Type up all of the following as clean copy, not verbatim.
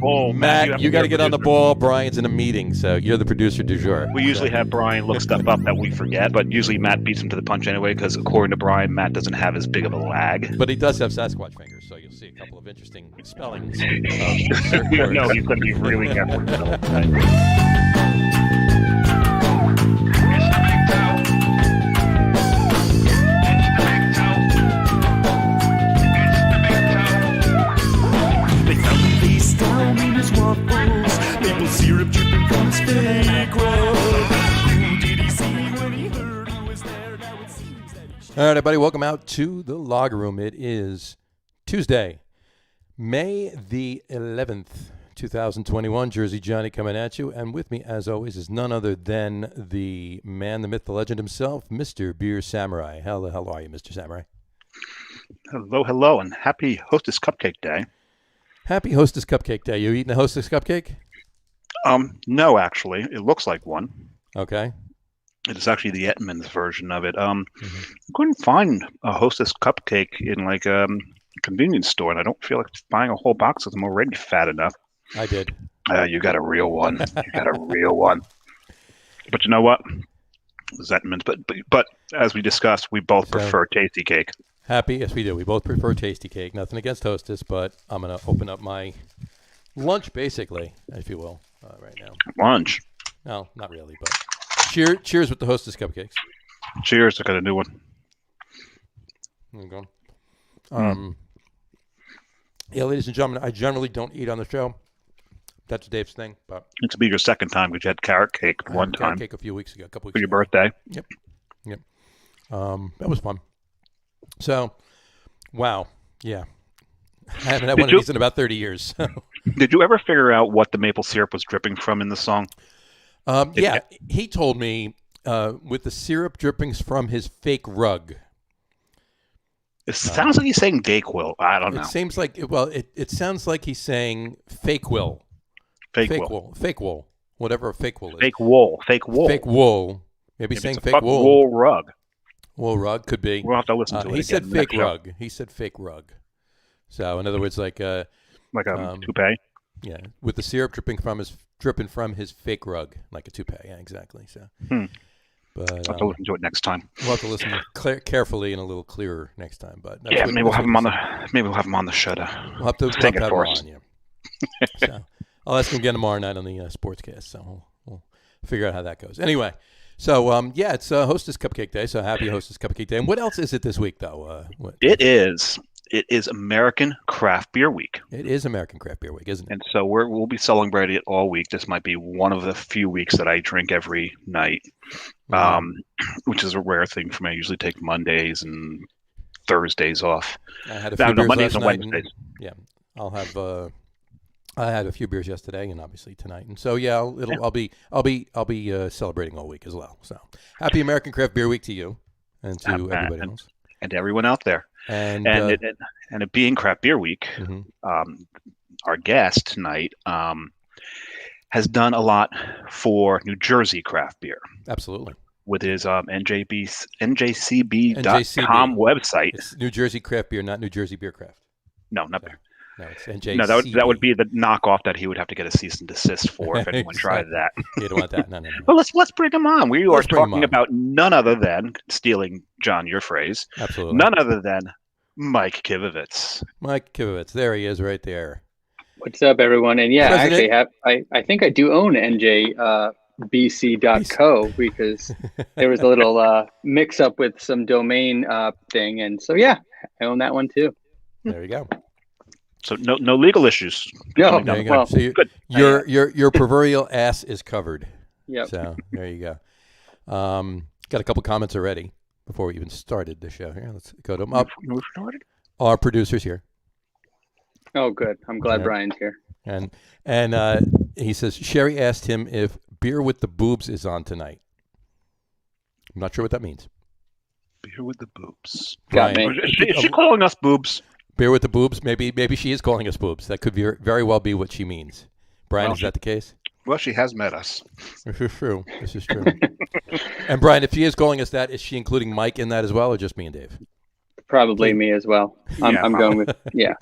Oh, Matt, you got to get on the ball. Brian's in a meeting, so you're the producer du jour. We usually have Brian look stuff up that we forget, but usually Matt beats him to the punch anyway, because according to Brian, Matt doesn't have as big of a lag. But he does have Sasquatch fingers, so you'll see a couple of interesting spellings of certain words. No, he's going to be really careful with the tonight. Maple syrup dripping from his fake roll. Who did he see when he heard who was there? Now it seems that All right, everybody, welcome out to the Log Room. It is Tuesday, May the 11th, 2021. Jersey Johnny coming at you. And with me, as always, is none other than the man, the myth, the legend himself, Mr. Beer Samurai. How the hell are you, Mr. Samurai? Hello, and happy Hostess Cupcake Day. Happy Hostess Cupcake Day. You eating a Hostess Cupcake? No, actually. It looks like one. Okay. It is actually the Etman's version of it. I couldn't find a Hostess Cupcake in like a convenience store, and I don't feel like buying a whole box of them. I'm already fat enough. I did. You got a real one. You got a real one. But you know what? It was Etman's. But as we discussed, we both prefer Tasty Cake. Happy? Yes, we do. We both prefer Tasty Cake. Nothing against Hostess, but I'm going to open up my lunch, basically, if you will, right now. Lunch? No, not really, but cheers with the Hostess Cupcakes. Cheers. I got a new one. There you go. Yeah, ladies and gentlemen, I generally don't eat on the show. That's Dave's thing, but it's be your second time because you had carrot cake one time. Carrot cake a few weeks ago, a couple weeks for your ago. birthday. Yep. That was fun. So, wow, yeah. I haven't had one of these in about 30 years. So. Did you ever figure out what the maple syrup was dripping from in the song? Yeah, he told me with the syrup drippings from his fake rug. It sounds like he's saying Dayquil. I don't know. It seems like, it sounds like he's saying fake wool. Fake wool. Whatever a fake wool is. Fake wool. Fake wool. Maybe saying it's fake wool. Wool rug. Wool rug could be. We'll have to listen to it. He said fake rug. He said fake rug. So in other words, like a toupee. Yeah, with the syrup dripping from his fake rug, like a toupee. Yeah, exactly. So, but I'll have to listen to it next time. We'll have to listen carefully and a little clearer next time. But maybe we'll have him on the show. We'll have to have him on. Yeah. So I'll ask him again tomorrow night on the sportscast. So we'll figure out how that goes. Anyway. So, it's Hostess Cupcake Day, so happy Hostess Cupcake Day. And what else is it this week, though? It is American Craft Beer Week. It is American Craft Beer Week, isn't it? And so we'll be celebrating it all week. This might be one of the few weeks that I drink every night, which is a rare thing for me. I usually take Mondays and Thursdays off. I had a few beers Mondays last and night. Wednesdays. I had a few beers yesterday, and obviously tonight, and so I'll be celebrating all week as well. So happy American Craft Beer Week to you and to everybody else and to everyone out there. And it being Craft Beer Week, our guest tonight has done a lot for New Jersey craft beer. Absolutely. With his NJCB.com website. It's New Jersey Craft Beer, not New Jersey Beer Craft. No, not beer. No, it's NJCB. No, that would be the knockoff that he would have to get a cease and desist for if anyone tried that. You don't want that. No. Well, let's bring him on. We are talking about none other than, stealing, John, your phrase, absolutely, none other than Mike Kivowitz. Mike Kivowitz. There he is right there. What's up, everyone? And yeah, President. Actually, I think I do own NJBC.co because there was a little mix-up with some domain thing. And so, yeah, I own that one, too. There you go. So no legal issues. No, there you go. Well, so good. Your proverbial ass is covered. Yep. So there you go. Got a couple comments already before we even started the show. Here, let's go to them up. We started. Our producer's here. Oh, good. I'm glad Brian's here. And he says Sherry asked him if beer with the boobs is on tonight. I'm not sure what that means. Beer with the boobs. Got me. Is she calling us boobs? Beer with the boobs? Maybe she is calling us boobs. That could very well be what she means. Brian, is that the case? Well, she has met us. This is true. This is true. And Brian, if she is calling us that, is she including Mike in that as well, or just me and Dave? Probably me as well. I'm going with, yeah.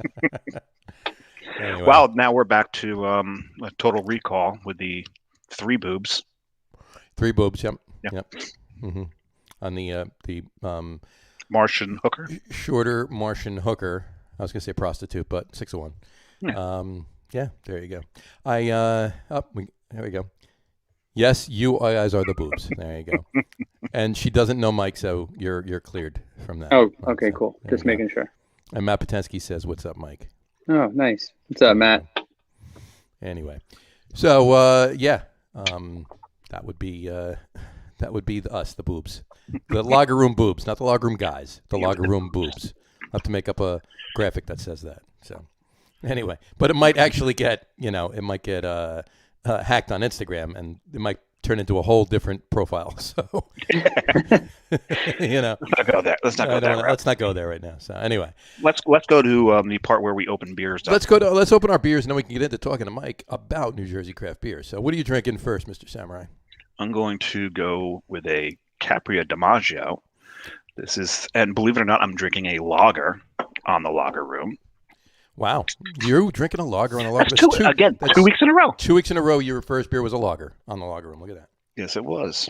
Anyway. Well, now we're back to a total recall with the 3 boobs. 3 boobs, yep. Yep. Mm-hmm. On the Martian hooker? Shorter Martian hooker. I was going to say prostitute, but 6 of 1. Yeah. There you go. There we go. Yes, you guys are the boobs. There you go. And she doesn't know Mike, so you're cleared from that. Oh, okay, So, cool. Just making sure. And Matt Potensky says, "What's up, Mike?" Oh, nice. What's up, Matt? Anyway, so that would be us, the boobs, the locker room boobs, not the locker room guys, the locker room boobs. I'll have to make up a graphic that says that. So anyway, but it might actually get hacked on Instagram, and it might turn into a whole different profile. So let's not go there. Let's not go there right now. So anyway, let's go to the part where we open beers. Let's open our beers, and then we can get into talking to Mike about New Jersey craft beer. So what are you drinking first, Mr. Samurai? I'm going to go with a Capri DiMaggio. This is, and believe it or not, I'm drinking a lager on the lager room. Wow, you're drinking a lager on a lager. That's 2 weeks in a row. 2 weeks in a row, your first beer was a lager on the lager room. Look at that. Yes, it was.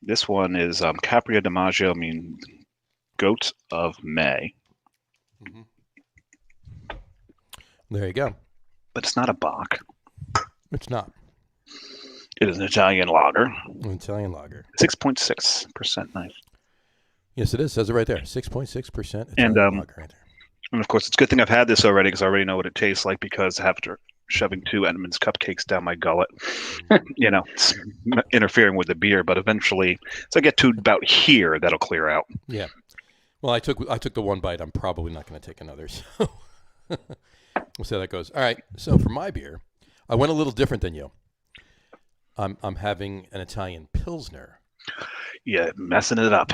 This one is Capri DiMaggio. I mean, Goat of May. Mm-hmm. There you go. But it's not a Bock. It's not. It is an Italian lager. An Italian lager. 6.6%. Nice. Yes, it is. It says it right there. 6.6% Italian lager right there. And of course, it's a good thing I've had this already because I already know what it tastes like, because after shoving 2 Edmonds cupcakes down my gullet, it's interfering with the beer. But eventually, so I get to about here, that'll clear out. Yeah. Well, I took the one bite. I'm probably not going to take another. So we'll see how that goes. All right. So for my beer, I went a little different than you. I'm having an Italian Pilsner. Yeah, messing it up.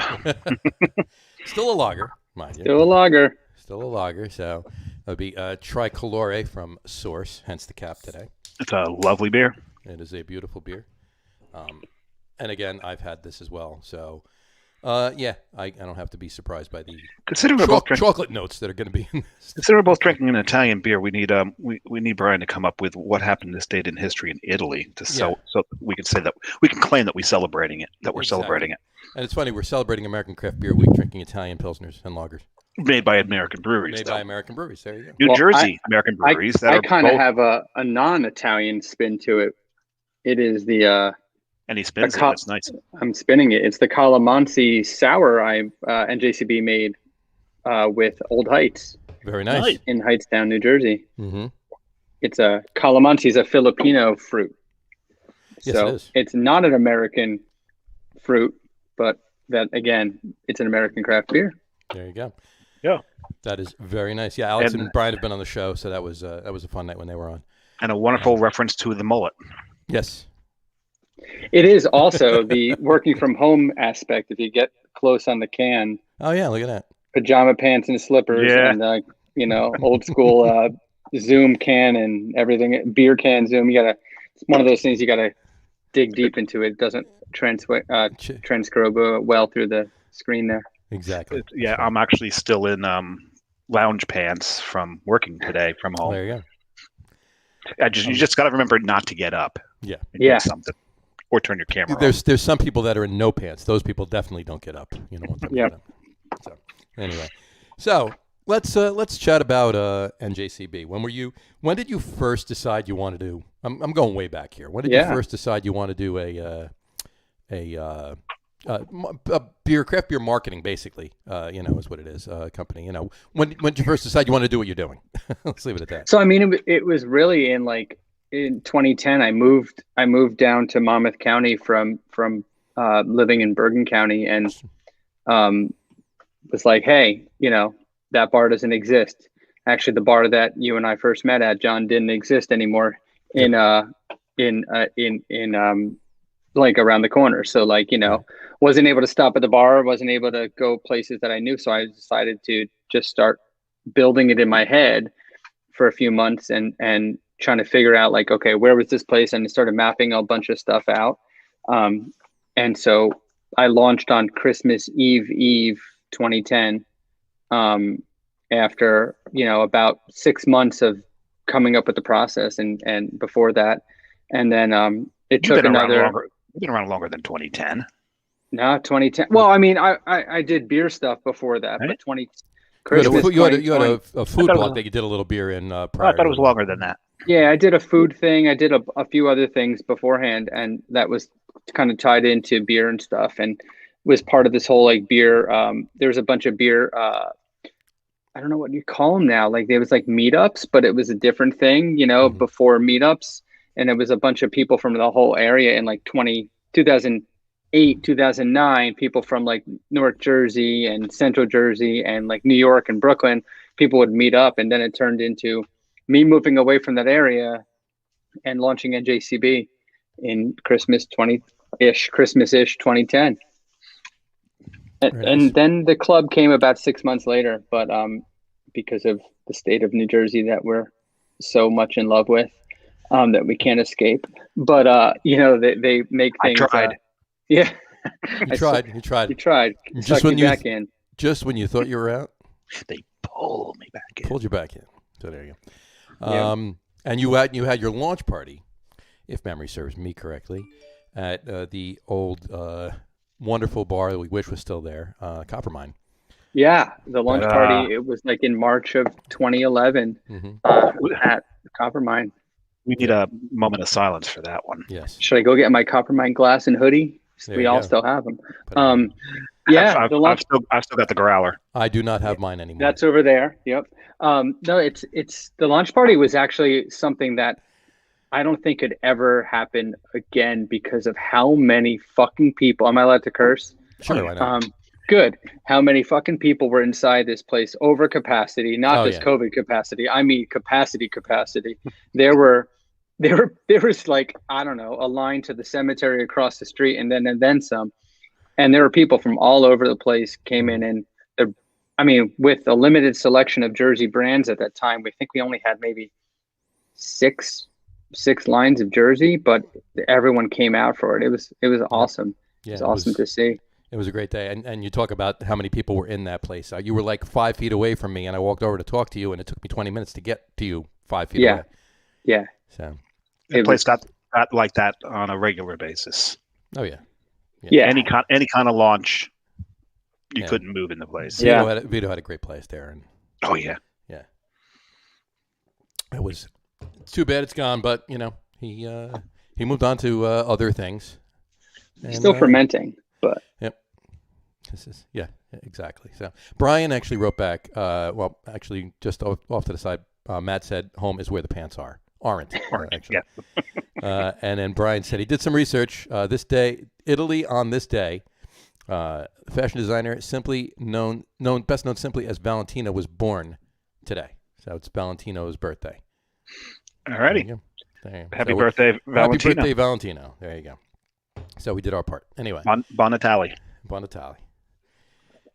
Still a lager, mind you. Still a lager. Still a lager, so that would be Tricolore from Source, hence the cap today. It's a lovely beer. It is a beautiful beer. And again, I've had this as well. So, I don't have to be surprised by the chocolate notes that are going to be in this. Consider we're both drinking an Italian beer. We need we need Brian to come up with what happened this date in history in Italy so we can say that we can claim that we're celebrating it. Celebrating it. And it's funny, we're celebrating American Craft Beer Week, drinking Italian Pilsners and lagers. Made by American breweries. By American breweries. There you go. New Jersey American breweries. I kind of have a non-Italian spin to it. It is the. And he spins it. That's nice. I'm spinning it. It's the Calamansi sour NJCB made with Old Heights. Very nice. In Hightstown, New Jersey. Mm-hmm. It's Calamansi is a Filipino fruit. Yes, so it is. It's not an American fruit, but that again, it's an American craft beer. There you go. Yeah. That is very nice. Yeah, Alex and Brian have been on the show, so that was a fun night when they were on. And a wonderful reference to the mullet. Yes. It is also the working from home aspect. If you get close on the can. Oh yeah, look at that. Pajama pants and slippers, and old school Zoom can and everything. Beer can Zoom. It's one of those things you gotta dig deep into. It doesn't transcribe well through the screen there. Exactly. I'm actually still in lounge pants from working today from home. There you go. You just got to remember not to get up. Yeah. Do something. Or turn your camera off. There's some people that are in no pants. Those people definitely don't get up. Yeah. So anyway, let's chat about NJCB. When did you first decide you wanted to? I'm going way back here. When did you first decide you want to do a craft beer marketing, basically? Is what it is. Company. When did you first decide you want to do what you're doing? Let's leave it at that. So I mean, it was really in 2010, I moved down to Monmouth County from living in Bergen County, and was like, hey, that bar doesn't exist. Actually, the bar that you and I first met at, John, didn't exist anymore in around the corner. So wasn't able to stop at the bar, wasn't able to go places that I knew. So I decided to just start building it in my head for a few months and trying to figure out okay, where was this place? And I started mapping a bunch of stuff out. And so I launched on Christmas Eve 2010. After, about 6 months of coming up with the process and before that. And then it You've took been around another longer. You've been around longer than 2010. no 2010. Well, I mean, I did beer stuff before that, Right. but 20 You Christmas had a 2020. a food thought it block was- that you did a little beer in Oh, prior. I thought it was longer than that. Yeah, I did a food thing. I did a few other things beforehand, and that was kind of tied into beer and stuff, and was part of this whole like beer. There was a bunch of beer. I don't know what you call them now. Like there was like meetups, but it was a different thing, before meetups, and it was a bunch of people from the whole area in like 2008, 2009. People from like North Jersey and Central Jersey and like New York and Brooklyn. People would meet up, and then it turned into me moving away from that area and launching NJCB in Christmas-ish 2010. And then the club came about 6 months later, but because of the state of New Jersey that we're so much in love with, that we can't escape. But they make things. I tried. Yeah, You tried. You tried. Just Suck when you you back in. just when you thought you were out, They pulled me back in. pulled you back in. So there you go. Yeah. And you had your launch party, if memory serves me correctly, at the old wonderful bar that we wish was still there, Copper Mine. Yeah, the launch But, party. It was like in March of 2011 at Copper Mine. We need a moment of silence for that one. Yes. Should I go get my Copper Mine glass and hoodie? There We you all go. still have them. Put it on. Yeah, I've, the I've launch. still got the growler. I do not have mine anymore. That's over there. Yep. No, it's the launch party was actually something that I don't think could ever happen again because of how many fucking people. Am I allowed to curse? Sure, why not? Good. How many fucking people were inside this place over capacity, not Oh, just yeah. COVID capacity. I mean capacity. There was like, I don't know, a line to the cemetery across the street and then some. And there were people from all over the place came in, and with a limited selection of Jersey brands at that time, we think we only had maybe six lines of Jersey, but everyone came out for it. It was awesome. Yeah, It was awesome to see. It was a great day. And you talk about how many people were in that place. You were like 5 feet away from me, and I walked over to talk to you, and it took me 20 minutes to get to you 5 feet away. Yeah. So, The place got like that on a regular basis. oh, yeah. Yeah. Any kind of launch, you Yeah. couldn't move in the place. Yeah. Vito had a great place there. And Oh yeah. it was too bad it's gone, but, he moved on to other things. And, Still fermenting, but exactly. So Brian actually wrote back. Actually, just off to the side, Matt said, "Home is where the pants aren't." Actually. Yeah. And then Brian said he did some research. This day, Italy on this day, fashion designer best known simply as Valentino was born today. So it's Valentino's birthday. Alrighty. There you go. Happy birthday, Valentino. Happy birthday, Valentino. There you go. So we did our part. Anyway. Bon Natale. Bon Natale.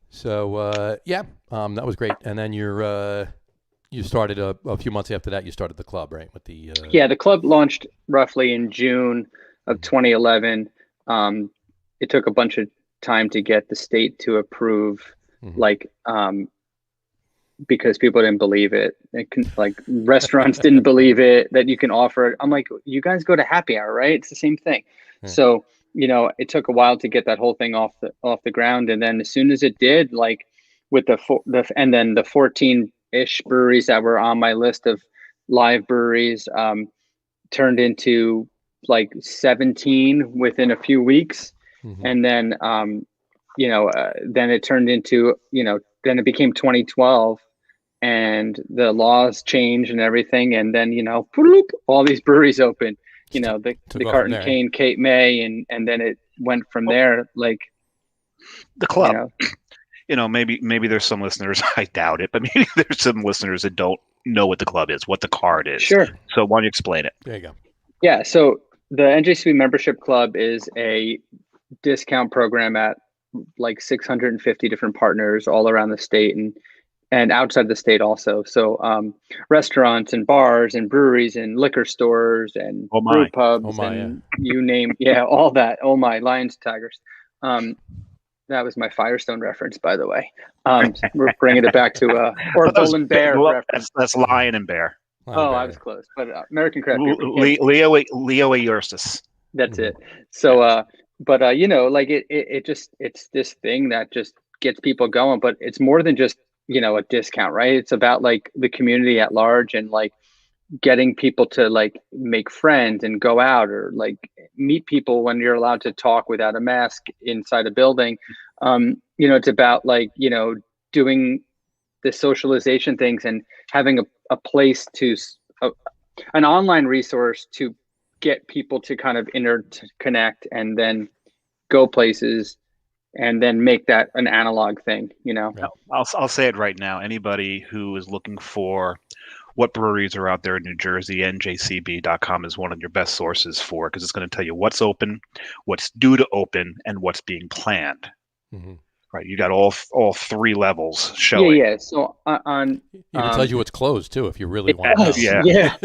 So that was great. And then you started a few months after that. You started the club, right? With the the club launched roughly in June of 2011. It took a bunch of time to get the state to approve, because people didn't believe it. Restaurants didn't believe it that you can offer it. I'm like, you guys go to happy hour, right? It's the same thing. Yeah. So, it took a while to get that whole thing off the ground. And then as soon as it did, like with the 14-ish breweries that were on my list of live breweries, turned into like 17 within a few weeks. Mhm. And then, then it turned into, then it became 2012 and the laws changed and everything. And then, bloop, all these breweries opened, the Took off Carton from there. Cane, Cape May, and then it went from there. Like The club. Maybe there's some listeners, I doubt it, but maybe there's some listeners that don't know what the club is, what the card is. Sure. So why don't you explain it? There you go. Yeah. So the NJCB membership club is a discount program at like 650 different partners all around the state and outside the state also. So restaurants and bars and breweries and liquor stores and brew pubs you name, all that. Oh my, lions, tigers. That was my Firestone reference, by the way. We're bringing it back to or Bull and Bear reference. That's lion and bear. I was close, but American Craft Beer. Leo Eustace. That's it. So, but you know, like it's this thing that just gets people going. But it's more than just, you know, a discount, right? It's about like the community at large and like getting people to like make friends and go out or like meet people when you're allowed to talk without a mask inside a building. You know, it's about like, you know, doing the socialization things and having a place to an online resource to get people to kind of interconnect and then go places and then make that an analog thing, you know. I'll say it right now. Anybody who is looking for what breweries are out there in New Jersey, njcb.com is one of your best sources for, because it's going to tell you what's open, what's due to open, and what's being planned. Mm-hmm. Right, you got all three levels showing. Yeah. So on even tells you what's closed too, if you really want to know. Yeah.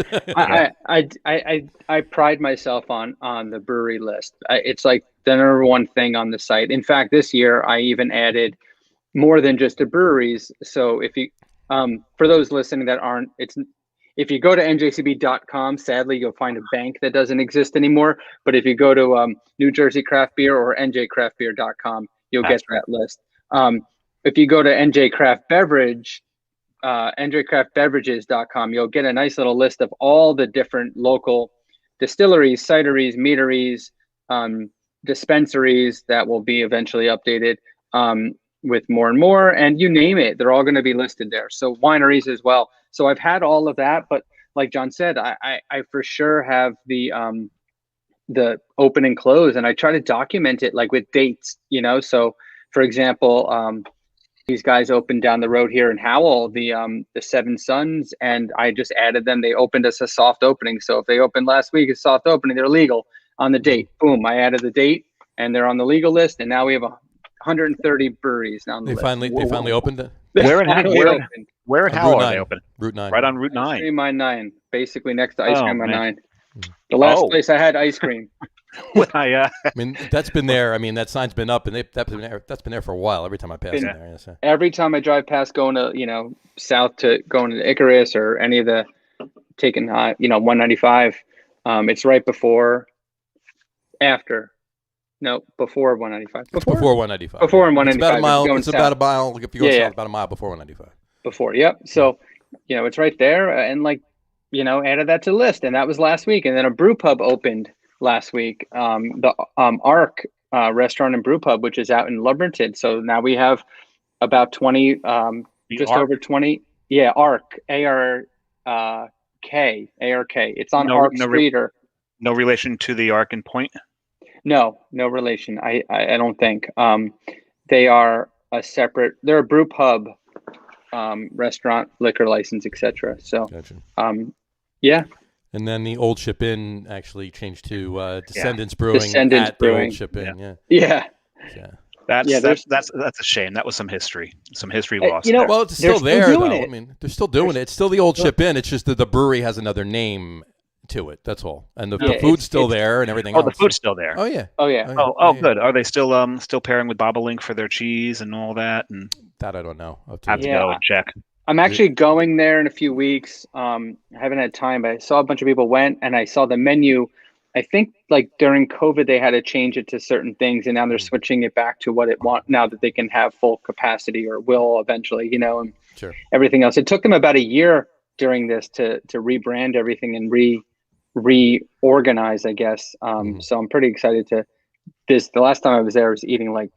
I pride myself on the brewery list. It's like the number one thing on the site. In fact, this year I even added more than just the breweries. So if you for those listening that aren't, if you go to njcb.com, sadly you'll find a bank that doesn't exist anymore. But if you go to New Jersey Craft Beer or njcraftbeer.com, you'll get that list. If you go to NJ Craft Beverage, njcraftbeverages.com, you'll get a nice little list of all the different local distilleries, cideries, meaderies, dispensaries that will be eventually updated with more and more, and you name it, they're all going to be listed there. So wineries as well. So I've had all of that, but like John said, I for sure have the open and close, and I try to document it like with dates, you know. So for example, these guys opened down the road here in Howell, the Seven Sons, and I just added them. They opened us a soft opening. So if they opened last week, a soft opening, they're legal on the date. Boom, I added the date and they're on the legal list, and now we have 130 breweries on the list. They finally opened it? Where in Howell are they open? Route 9. Right on Route 9. Ice cream on 9, basically next to Ice Cream on 9. The last place I had ice cream. I mean, that's been there. I mean, that sign's been up, and that's been there for a while. Every time I pass there, so. Every time I drive past, going to, you know, south to going to Icarus or any of the taking 195, it's right before 195. Before 195. Before 195. It's about a mile. It's about a mile. If you go south, about a mile before 195. Before, yep. So, you know, it's right there, and like, you know, added that to the list, and that was last week. And then a brew pub opened last week, the Arc restaurant and brew pub, which is out in Lumberton. So now we have about 20, over 20. Yeah, Arc, A-R-K. It's on Arc Street. No relation to the Arc and Point? No relation. I don't think. They are they're a brew pub, restaurant, liquor license, etc. So, gotcha. Yeah. And then the Old Ship Inn actually changed to Descendants Brewing Brewing. The Old Ship Inn. Yeah. That's a shame. That was some history lost. You know, well, it's still there, though. I mean, they're still doing it. It's still the Old Ship Inn. It's just that the brewery has another name to it. That's all. And the food's still there and everything else. Oh, the food's still there. Oh, yeah. Good. Are they still pairing with Bobolink for their cheese and all that? And that I don't know. I have to go and check. I'm actually going there in a few weeks. I haven't had time, but I saw a bunch of people went, and I saw the menu. I think like during COVID, they had to change it to certain things, and now they're switching it back to what it wants now that they can have full capacity, or will eventually, you know, and everything else. It took them about a year during this to rebrand everything and reorganize, I guess. So I'm pretty excited the last time I was there, I was eating like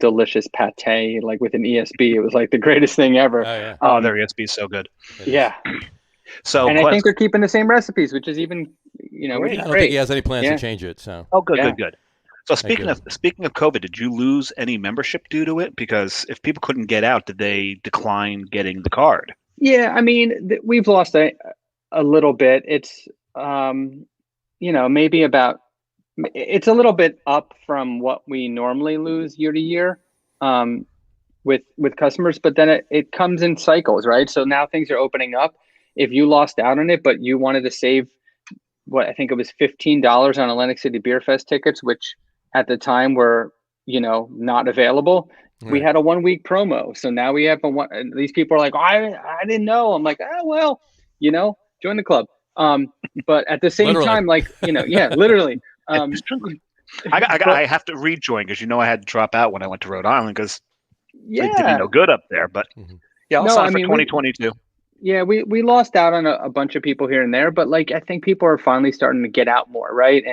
delicious pate, like with an ESB. It was like the greatest thing ever. Their ESB is so good. Yeah. So, and I think they're keeping the same recipes, which is even, you know, I don't think he has any plans to change it. So. Good. So speaking of COVID, did you lose any membership due to it? Because if people couldn't get out, did they decline getting the card? Yeah, I mean, we've lost a little bit. It's you know, maybe about. It's a little bit up from what we normally lose year to year with customers, but then it comes in cycles, right? So now things are opening up. If you lost out on it, but you wanted to save I think it was $15 on Atlantic City Beer Fest tickets, which at the time were, you know, not available. Right. We had a 1 week promo. So now we have these people are like, I didn't know. I'm like, well, you know, join the club. But at the same Literally. time, like, yeah, literally. I have to rejoin because I had to drop out when I went to Rhode Island because it did me Yeah. no good up there. But yeah, I'll No, sign I for mean, 2022. Yeah, we lost out on a bunch of people here and there, but like I think people are finally starting to get out more, right?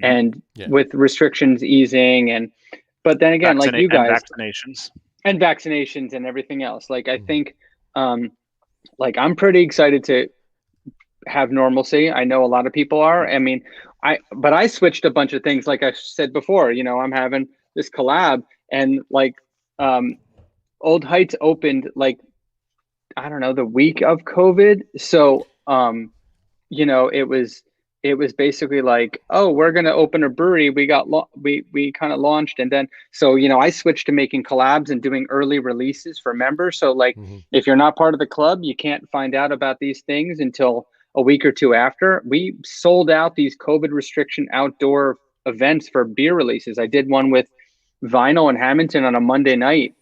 And with restrictions easing but then again, like you guys, and vaccinations and everything else. Like I think like I'm pretty excited to have normalcy. I know a lot of people are. I mean, I switched a bunch of things like I said before, I'm having this collab and like Old Heights opened like I don't know, the week of COVID. So, it was basically like, oh, we're going to open a brewery. We got, we kind of launched. And then, so, I switched to making collabs and doing early releases for members. So like, if you're not part of the club, you can't find out about these things until a week or two after. We sold out these COVID restriction outdoor events for beer releases. I did one with Vinyl and Hamilton on a Monday night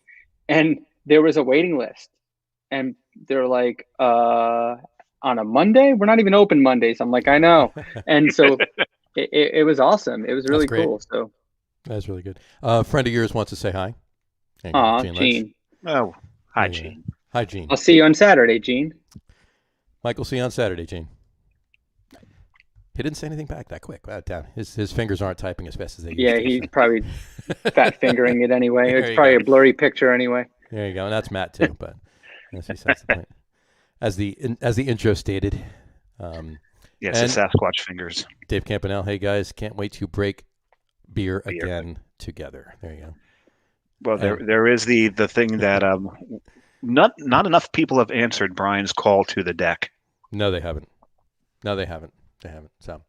and there was a waiting list. And they're like, on a Monday? We're not even open Mondays. I'm like, I know. And so it was awesome. It was really cool. So that's really good. A friend of yours wants to say hi. Gene. Oh, hi, Gene. Hi, Gene. I'll see you on Saturday, Gene. Mike will see you on Saturday, Gene. He didn't say anything back that quick. Wow, damn. His fingers aren't typing as fast as they used to. Yeah, he's probably fat fingering it anyway. It's probably a blurry picture anyway. There you go. And that's Matt too, but that's the point. As the intro stated. Yes, it's Sasquatch fingers. Dave Campanelle, hey guys, can't wait to break beer again together. There you go. Well, there is the thing that not enough people have answered Brian's call to the deck. No, they haven't. So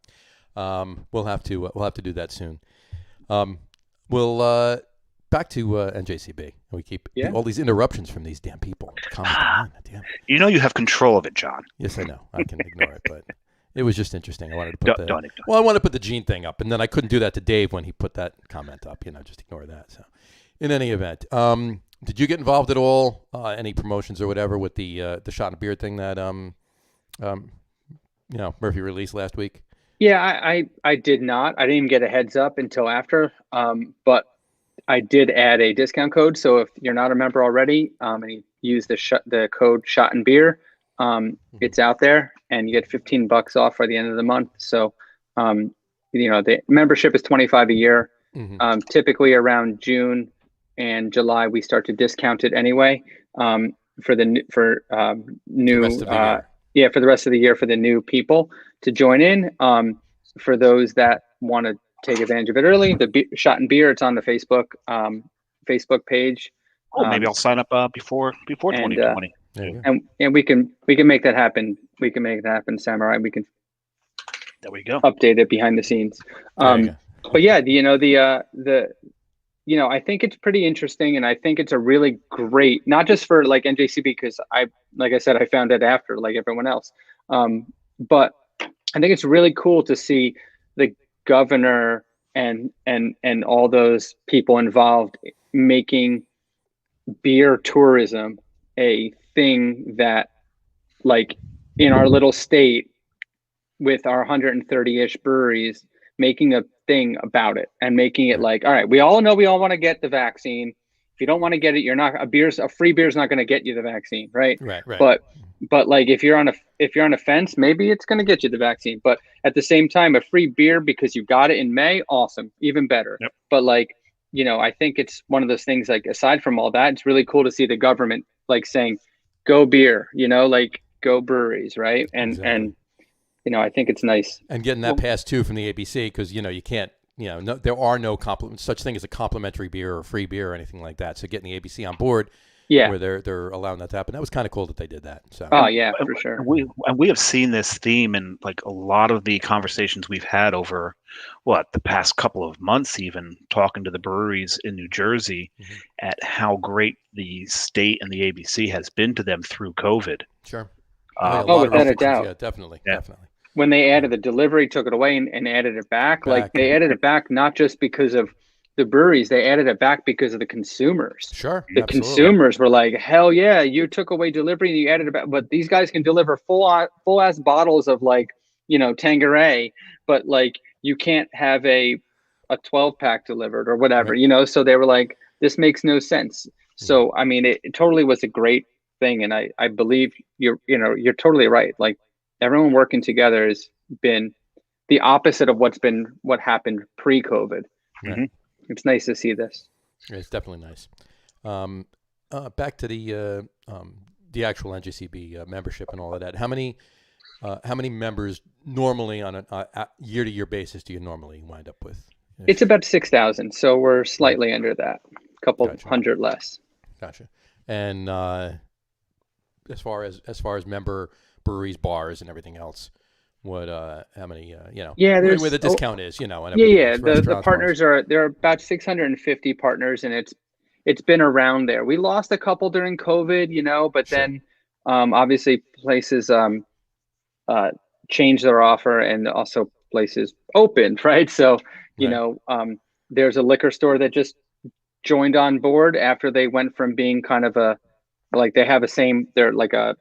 we'll have to do that soon. We'll back to NJCB. We keep all these interruptions from these damn people. Damn. You have control of it, John. Yes, I know. I can ignore it, but it was just interesting. I wanted to put I wanted to put the Gene thing up, and then I couldn't do that to Dave when he put that comment up. Just ignore that. So, in any event, did you get involved at all? Any promotions or whatever with the shot and beard thing that Murphy released last week? Yeah, I did not. I didn't even get a heads up until after. But I did add a discount code. So if you're not a member already, and you use the code Shot and Beer, it's out there, and you get $15 off for the end of the month. So, the membership is $25 a year. Typically around June and July, we start to discount it anyway for the rest of the year for the new people to join in. For those that want to take advantage of it early, the Shot and Beer, it's on the Facebook page. Maybe I'll sign up before 2020. And we can make that happen. We can make that happen, Samurai. We can. There we go. Update it behind the scenes. But yeah, I think it's pretty interesting, and I think it's a really great, not just for like NJCB, because like I said, I found it after like everyone else. But I think it's really cool to see the governor and all those people involved making beer tourism a thing that, like, in our little state with our 130-ish breweries, making a thing about it and making it like, all right, we all know we all want to get the vaccine. If you don't want to get it, a free beer is not going to get you the vaccine, right? Right. But like if you're on a fence, maybe it's going to get you the vaccine. But at the same time, a free beer because you got it in May, awesome, even better. Yep. But like, I think it's one of those things, like, aside from all that, it's really cool to see the government like saying, go beer, like go breweries, right? And I think it's nice. And getting that pass too from the ABC, because you can't, there are no such thing as a complimentary beer or free beer or anything like that. So getting the ABC on board, where they're allowing that to happen, that was kind of cool that they did that. So for sure. We have seen this theme in like a lot of the conversations we've had over the past couple of months, even talking to the breweries in New Jersey at how great the state and the ABC has been to them through COVID. Sure. Without a doubt. Yeah, definitely. When they added the delivery, took it away and added it back. Like, they added it back not just because of the breweries, they added it back because of the consumers. Sure. The absolutely. consumers were like, hell yeah, you took away delivery and you added it back. But these guys can deliver full ass bottles of like, Tanqueray, but like you can't have a 12-pack delivered or whatever, Right. So they were like, this makes no sense. So, I mean, it totally was a great thing. And I believe you're totally right. Like everyone working together has been the opposite of what happened pre-COVID. Right. It's nice to see this. It's definitely nice. Back to the actual NJCB membership and all of that. How many members normally on a year-to-year basis do you normally wind up with? It's about 6,000, so we're slightly under that, a couple Gotcha. hundred less. Gotcha. And as far as member breweries, bars, and everything else, what how many Yeah, there's where the discount is, and yeah. everything else, The restaurants, partners there are about 650 partners, and it's been around there. We lost a couple during COVID, but Sure. then obviously places changed their offer, and also places opened, right? So there's a liquor store that just joined on board after they went from being kind of they're like a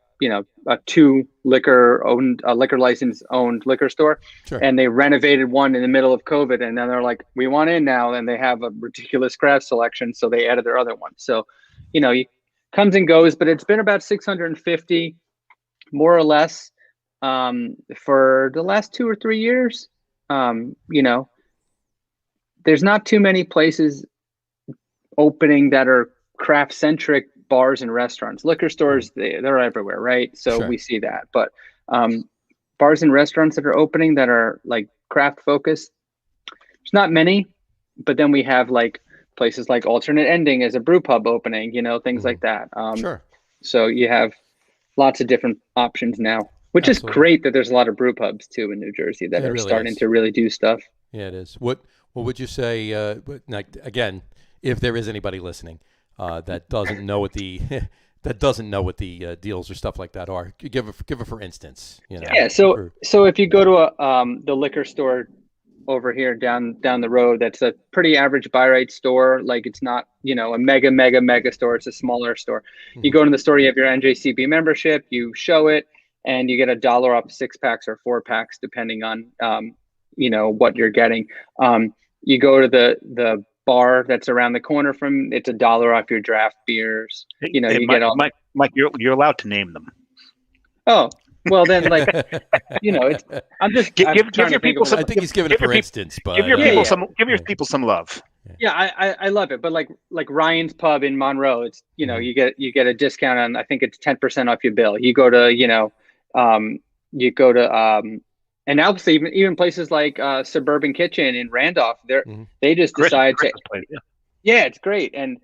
two liquor license owned liquor store. Sure. And they renovated one in the middle of COVID, and then they're like, we want in now, and they have a ridiculous craft selection, so they added their other one. So comes and goes, but it's been about 650 more or less for the last 2 or 3 years. There's not too many places opening that are craft centric bars and restaurants. Liquor stores, they're everywhere, right? So Sure. we see that. But bars and restaurants that are opening that are like craft focused, there's not many. But then we have like places like Alternate Ending as a brew pub opening, things like that. Sure. So you have lots of different options now, which Absolutely. is great that there's a lot of brew pubs too in New Jersey that It are really starting is. to really do stuff. Yeah, it is. What would you say? Like, again, if there is anybody listening that doesn't know what the deals or stuff like that are, give it for instance. Yeah. So if you go to the liquor store over here down the road, that's a pretty average buy rate store. Like it's not a mega store. It's a smaller store. Mm-hmm. You go to the store, you have your NJCB membership, you show it, and you get $1 off 6-packs or 4-packs depending on what you're getting. You go to the bar that's around the corner from it's $1 off your draft beers. You Mike, get all. Mike, you're allowed to name them. Oh, well then, like it's. I'm just Give trying your to think people of some. I think he's giving it for instance, but Give your Yeah, people yeah. some. Give your people some love. Yeah, I love it. But like Ryan's Pub in Monroe, it's you get a discount on, I think it's 10% off your bill. You go to and now even places like Suburban Kitchen in Randolph, they just decide to. Yeah, it's great. And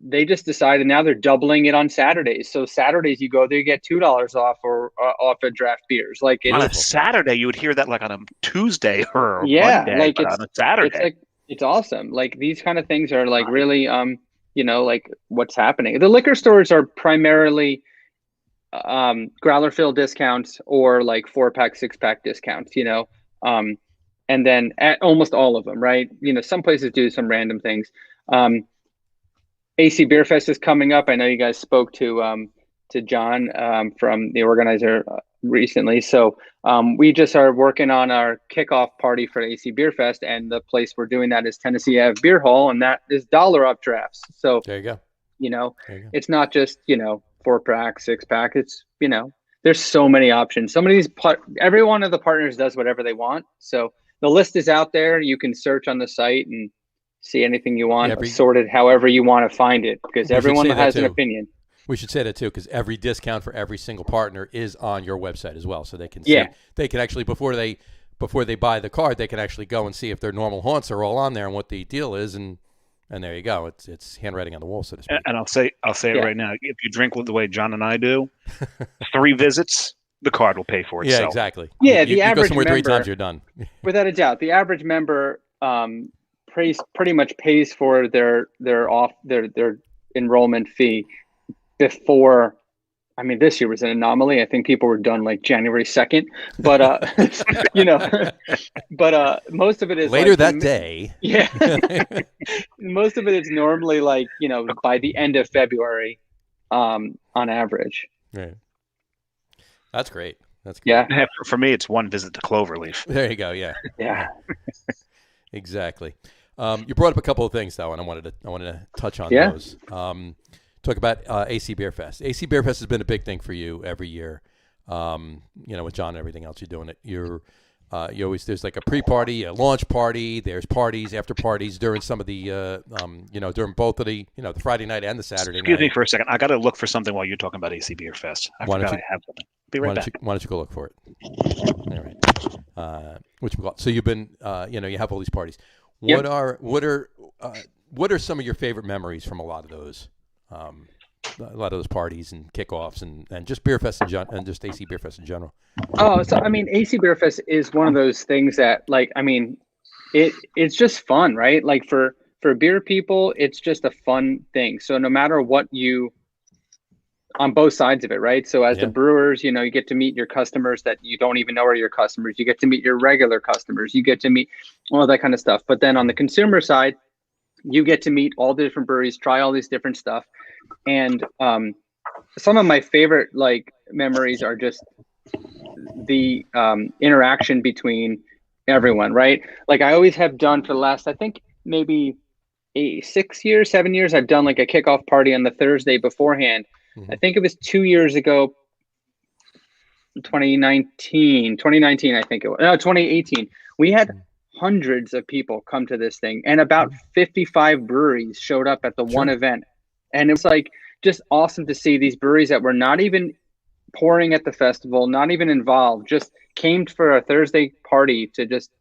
they just decided now they're doubling it on Saturdays. So Saturdays you go there, you get $2 off or off of draft beers. Like On a Saturday, you would hear that like on a Tuesday or yeah, Monday, like but on a Saturday. It's awesome. Like these kind of things are like really like what's happening. The liquor stores are primarily growler fill discounts or like 4-pack, 6-pack discounts, and then at almost all of them, right? Some places do some random things. AC Beer Fest is coming up. I know you guys spoke to John from the organizer recently. So we just are working on our kickoff party for AC Beer Fest, and the place we're doing that is Tennessee Ave Beer Hall, and that is $1 off drafts. So there you go. It's not just 4-pack, 6-pack. It's there's so many options. Some of these every one of the partners does whatever they want. So the list is out there. You can search on the site and see anything you want, sorted however you want to find it, because everyone has an opinion. We should say that too, because every discount for every single partner is on your website as well, so they can see. They can actually before they buy the card, they can actually go and see if their normal haunts are all on there and what the deal is, and there you go. It's handwriting on the wall, so to speak. And I'll say it right now. If you drink the way John and I do, 3 visits, the card will pay for itself. Yeah, exactly. Yeah, you average go somewhere member, 3 times, you're done. Without a doubt, the average member pretty much pays for their enrollment fee before I mean, this year was an anomaly. I think people were done like January 2nd, but but most of it is later like that day. Yeah. Most of it is normally like, by the end of February, on average. Right. That's great. That's great. Yeah. For me, it's one visit to Cloverleaf. There you go. Yeah. Yeah. Exactly. You brought up a couple of things though, and I wanted to touch on Yeah. those. Talk about AC Beer Fest. AC Beer Fest has been a big thing for you every year. With John and everything else, you're doing it. You always, there's like a pre-party, a launch party. There's parties, after parties during some of the, during both of the, the Friday night and the Saturday night. Excuse me for a second. I got to look for something while you're talking about AC Beer Fest. I forgot I have something. Be right back. Why don't you go look for it? All right. So you've been, you have all these parties. Yep. What are some of your favorite memories from a lot of those parties and kickoffs and just Beer Fest and just AC Beer Fest in general? Oh, so I mean, AC Beer Fest is one of those things that, like, I mean, it's just fun, right? Like for beer people, it's just a fun thing. So no matter what on both sides of it, right? So as the brewers, you get to meet your customers that you don't even know are your customers. You get to meet your regular customers. You get to meet all that kind of stuff. But then on the consumer side, you get to meet all the different breweries, try all these different stuff. And some of my favorite memories are just the interaction between everyone, right? Like I always have done for the last, I think maybe 7 years, I've done like a kickoff party on the Thursday beforehand. I think it was 2 years ago, 2019, I think it was. No, 2018. We had hundreds of people come to this thing, and about 55 breweries showed up at the one event. And it was like just awesome to see these breweries that were not even pouring at the festival, not even involved, just came for a Thursday party to just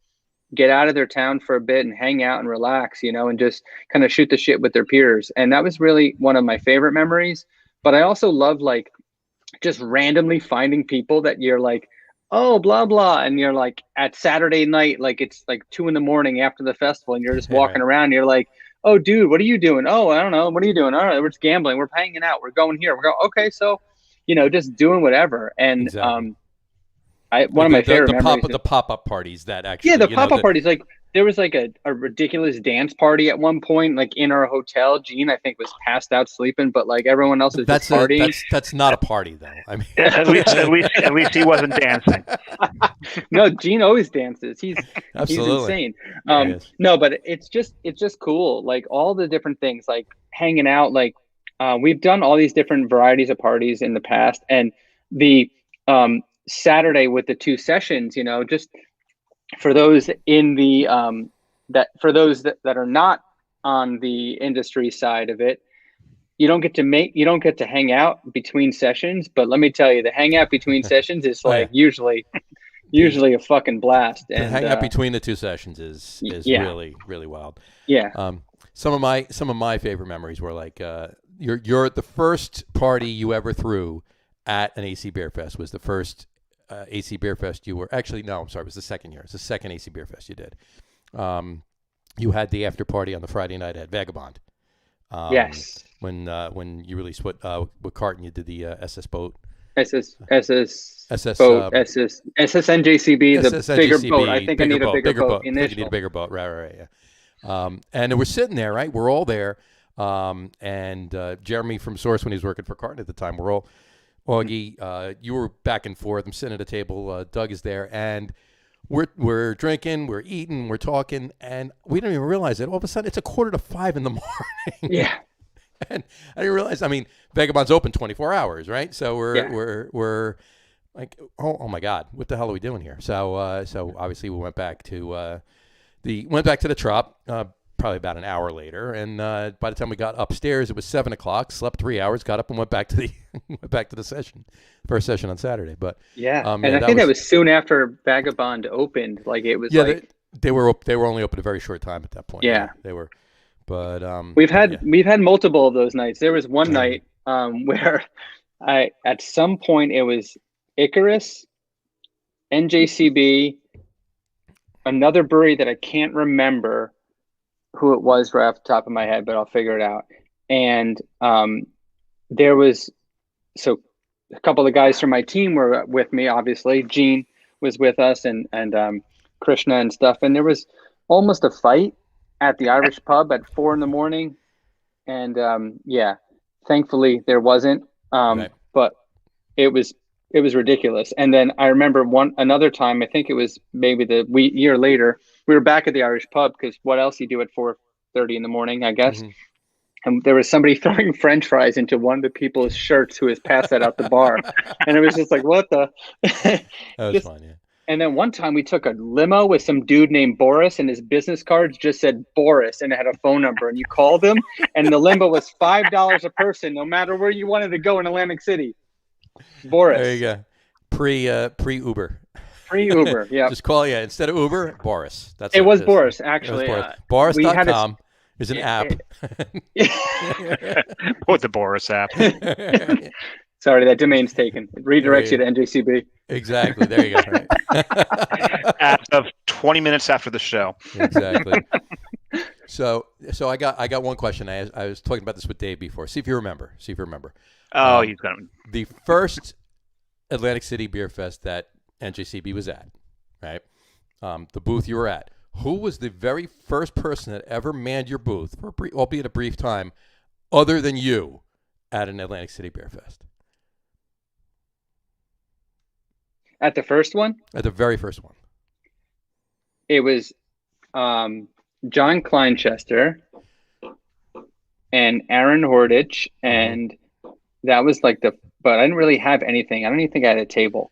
get out of their town for a bit and hang out and relax, and just kind of shoot the shit with their peers. And that was really one of my favorite memories. But I also love just randomly finding people that you're like, oh, blah, blah. And you're like at Saturday night, it's like 2 a.m. after the festival, and you're just walking around and you're like, oh, dude, what are you doing? Oh, I don't know. What are you doing? All right, we're just gambling. We're hanging out. We're going here. We're going, okay. So, just doing whatever. And exactly. One of my favorite memories. The pop-up parties that actually. Yeah, the pop-up parties. Like there was like a ridiculous dance party at one point, like in our hotel. Gene, I think, was passed out sleeping, but like everyone else was just partying. That's not a party though. I mean, at least he wasn't dancing. No, Gene always dances. He's insane. No, but it's just cool. Like all the different things, like hanging out. Like we've done all these different varieties of parties in the past, and the Saturday with the 2 sessions, just for those in the that are not on the industry side of it, you don't get to hang out between sessions. But let me tell you, the hangout between sessions is usually a fucking blast. And the hangout between the 2 sessions is really, really wild. Yeah. Some of my favorite memories were like you're at the first party you ever threw at an AC Beer Fest was the first AC Beer Fest you were actually no, I'm sorry, it was the second year. It's the second AC Beer Fest you did. You had the after party on the Friday night at Vagabond. Yes. When you released what carton you did the SS boat. SS boat, SS Njcb, the bigger boat. I think I need a bigger boat. You need a bigger boat, right, yeah. And we're sitting there, right? We're all there. And Jeremy from Source, when he was working for Carton at the time, we're all Augie, you were back and forth. I'm sitting at a table. Doug is there, and we're drinking, we're eating, we're talking, and we don't even realize it. All of a sudden, it's 4:45 in the morning. Yeah, and I didn't realize. I mean, Vagabond's open 24 hours, right? So we're like, oh my God, what the hell are we doing here? So obviously we went back to the Trop. Probably about an hour later, and by the time we got upstairs, it was 7 o'clock. Slept 3 hours, got up and went back to the session, first session on Saturday. But and I think that was soon after Vagabond opened. Like it was they were only open a very short time at that point. Yeah, they were. But we've had multiple of those nights. There was one night where at some point it was Icarus, NJCB, another brewery that I can't remember who it was right off the top of my head, but I'll figure it out. And there was a couple of guys from my team were with me. Obviously, Gene was with us, and Krishna and stuff. And there was almost a fight at the Irish pub at 4 a.m. And thankfully there wasn't. But it was ridiculous. And then I remember another time, I think it was maybe year later, we were back at the Irish pub because what else you do at 4:30 in the morning, I guess. Mm-hmm. And there was somebody throwing French fries into one of the people's shirts who was passed that out the bar. And it was just like, what the? That was fun, yeah. And then one time we took a limo with some dude named Boris, and his business cards just said Boris, and it had a phone number. And you called him, and the limo was $5 a person, no matter where you wanted to go in Atlantic City. Boris. There you go. Pre-Uber. Pre-Uber, yeah. Just call, instead of Uber, Boris. It was Boris, actually. Boris.com is an app. What the Boris app? Sorry, that domain's taken. It redirects you to NJCB. Exactly. There you go. As of 20 minutes after the show. Exactly. So I got one question. I was talking about this with Dave before. See if you remember. Oh, he's got the first Atlantic City Beer Fest that NJCB was at, right? The booth you were at. Who was the very first person that ever manned your booth, for albeit a brief time, other than you, at an Atlantic City Beer Fest? At the first one? At the very first one. It was John Kleinchester and Aaron Hordich, and that was like but I didn't really have anything. I don't even think I had a table.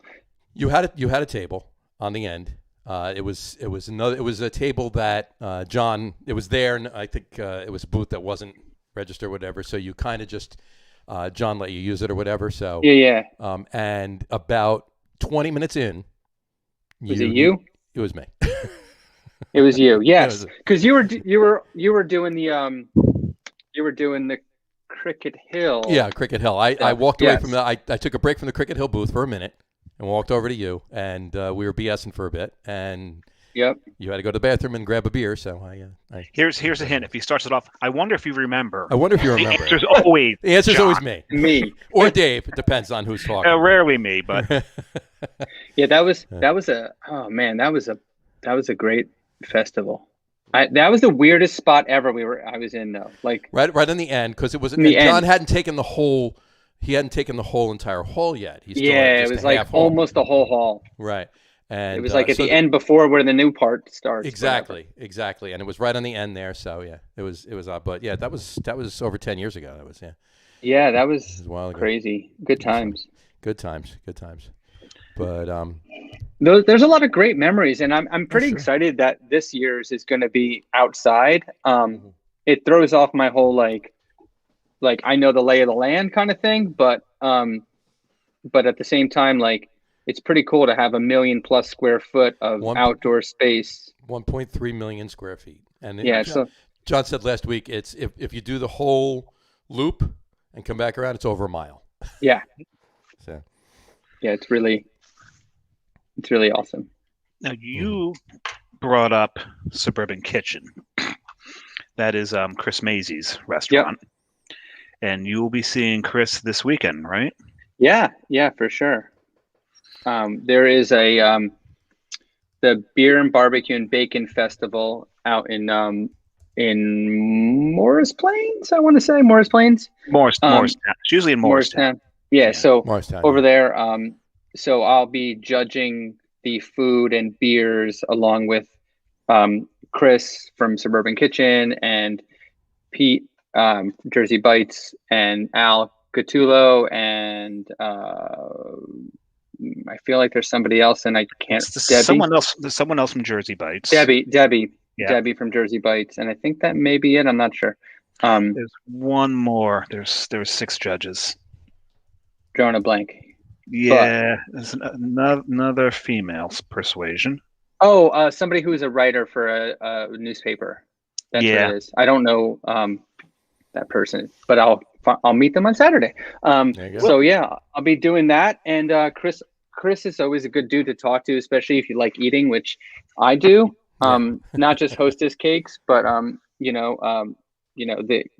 You had a table on the end. It was a table that John, it was there, and I think it was a booth that wasn't registered or whatever, so you kind of just John let you use it or whatever. So yeah. And about 20 minutes in, was it you? It was me. It was you, yes, because you were doing the Cricket Hill. Yeah, Cricket Hill. I walked away from that. I took a break from the Cricket Hill booth for a minute and walked over to you, and we were BSing for a bit, and yep, you had to go to the bathroom and grab a beer. So here's a hint. If he starts it off, I wonder if you remember. The answer's always the answer's John. Always me or Dave. It depends on who's talking. Rarely me, but yeah, that was a great festival. That was the weirdest spot ever I was in though. Like right in the end, because it was John hadn't taken the whole. He hadn't taken the whole entire hall yet. It was like almost the whole hall. Right. And it was like at the end before where the new part starts. Exactly. And it was right on the end there. So yeah, it was but yeah, that was over 10 years ago. That was Yeah, that was crazy. Good times. Good times. But there's a lot of great memories, and I'm pretty excited that this year's is going to be outside. It throws off my whole like I know the lay of the land kind of thing, but at the same time, like it's pretty cool to have 1 million+ square foot of outdoor space. 1.3 million square feet, and John said last week it's if you do the whole loop and come back around, it's over a mile. Yeah. So. Yeah, it's really awesome. Now you brought up Suburban Kitchen. That is Chris Maisie's restaurant. Yep. And you will be seeing Chris this weekend, right? Yeah, for sure. There is the Beer and Barbecue and Bacon Festival out in Morris Plains. I want to say Morris Plains. Morristown. It's usually in Morristown. Yeah, so Morristown, over there. So I'll be judging the food and beers along with Chris from Suburban Kitchen and Pete Jersey Bites and Al Gattulo, and I feel like there's somebody else, and I can't. Someone else. There's someone else from Jersey Bites. Debbie from Jersey Bites, and I think that may be it. I'm not sure. There's one more. There's 6 judges. Drawing a blank. Yeah, there's another female persuasion. Oh, somebody who's a writer for a newspaper. That's what it is. I don't know that person, but I'll meet them on Saturday. So yeah, I'll be doing that. And Chris is always a good dude to talk to, especially if you like eating, which I do. Not just Hostess cakes, but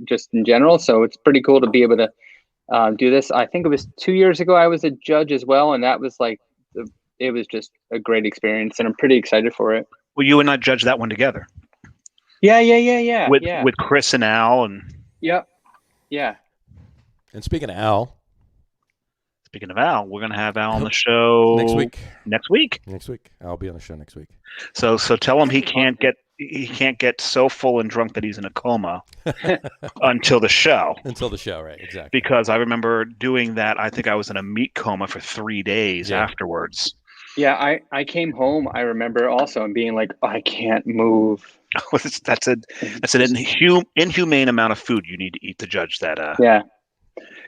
just in general. So it's pretty cool to be able to do this. I think it was 2 years ago. I was a judge as well, and that was like it was just a great experience, and I'm pretty excited for it. Well, you and I judged that one together. Yeah. With Chris and Al and. Yep. Yeah. And speaking of Al, we're going to have Al on the show next week. Next week. I'll be on the show next week. So tell him he can't get so full and drunk that he's in a coma until the show. Until the show, right? Exactly. Because I remember doing that. I think I was in a meat coma for 3 days afterwards. Yeah, I came home. I remember also and being like, I can't move. That's an inhumane amount of food you need to eat to judge that. Yeah.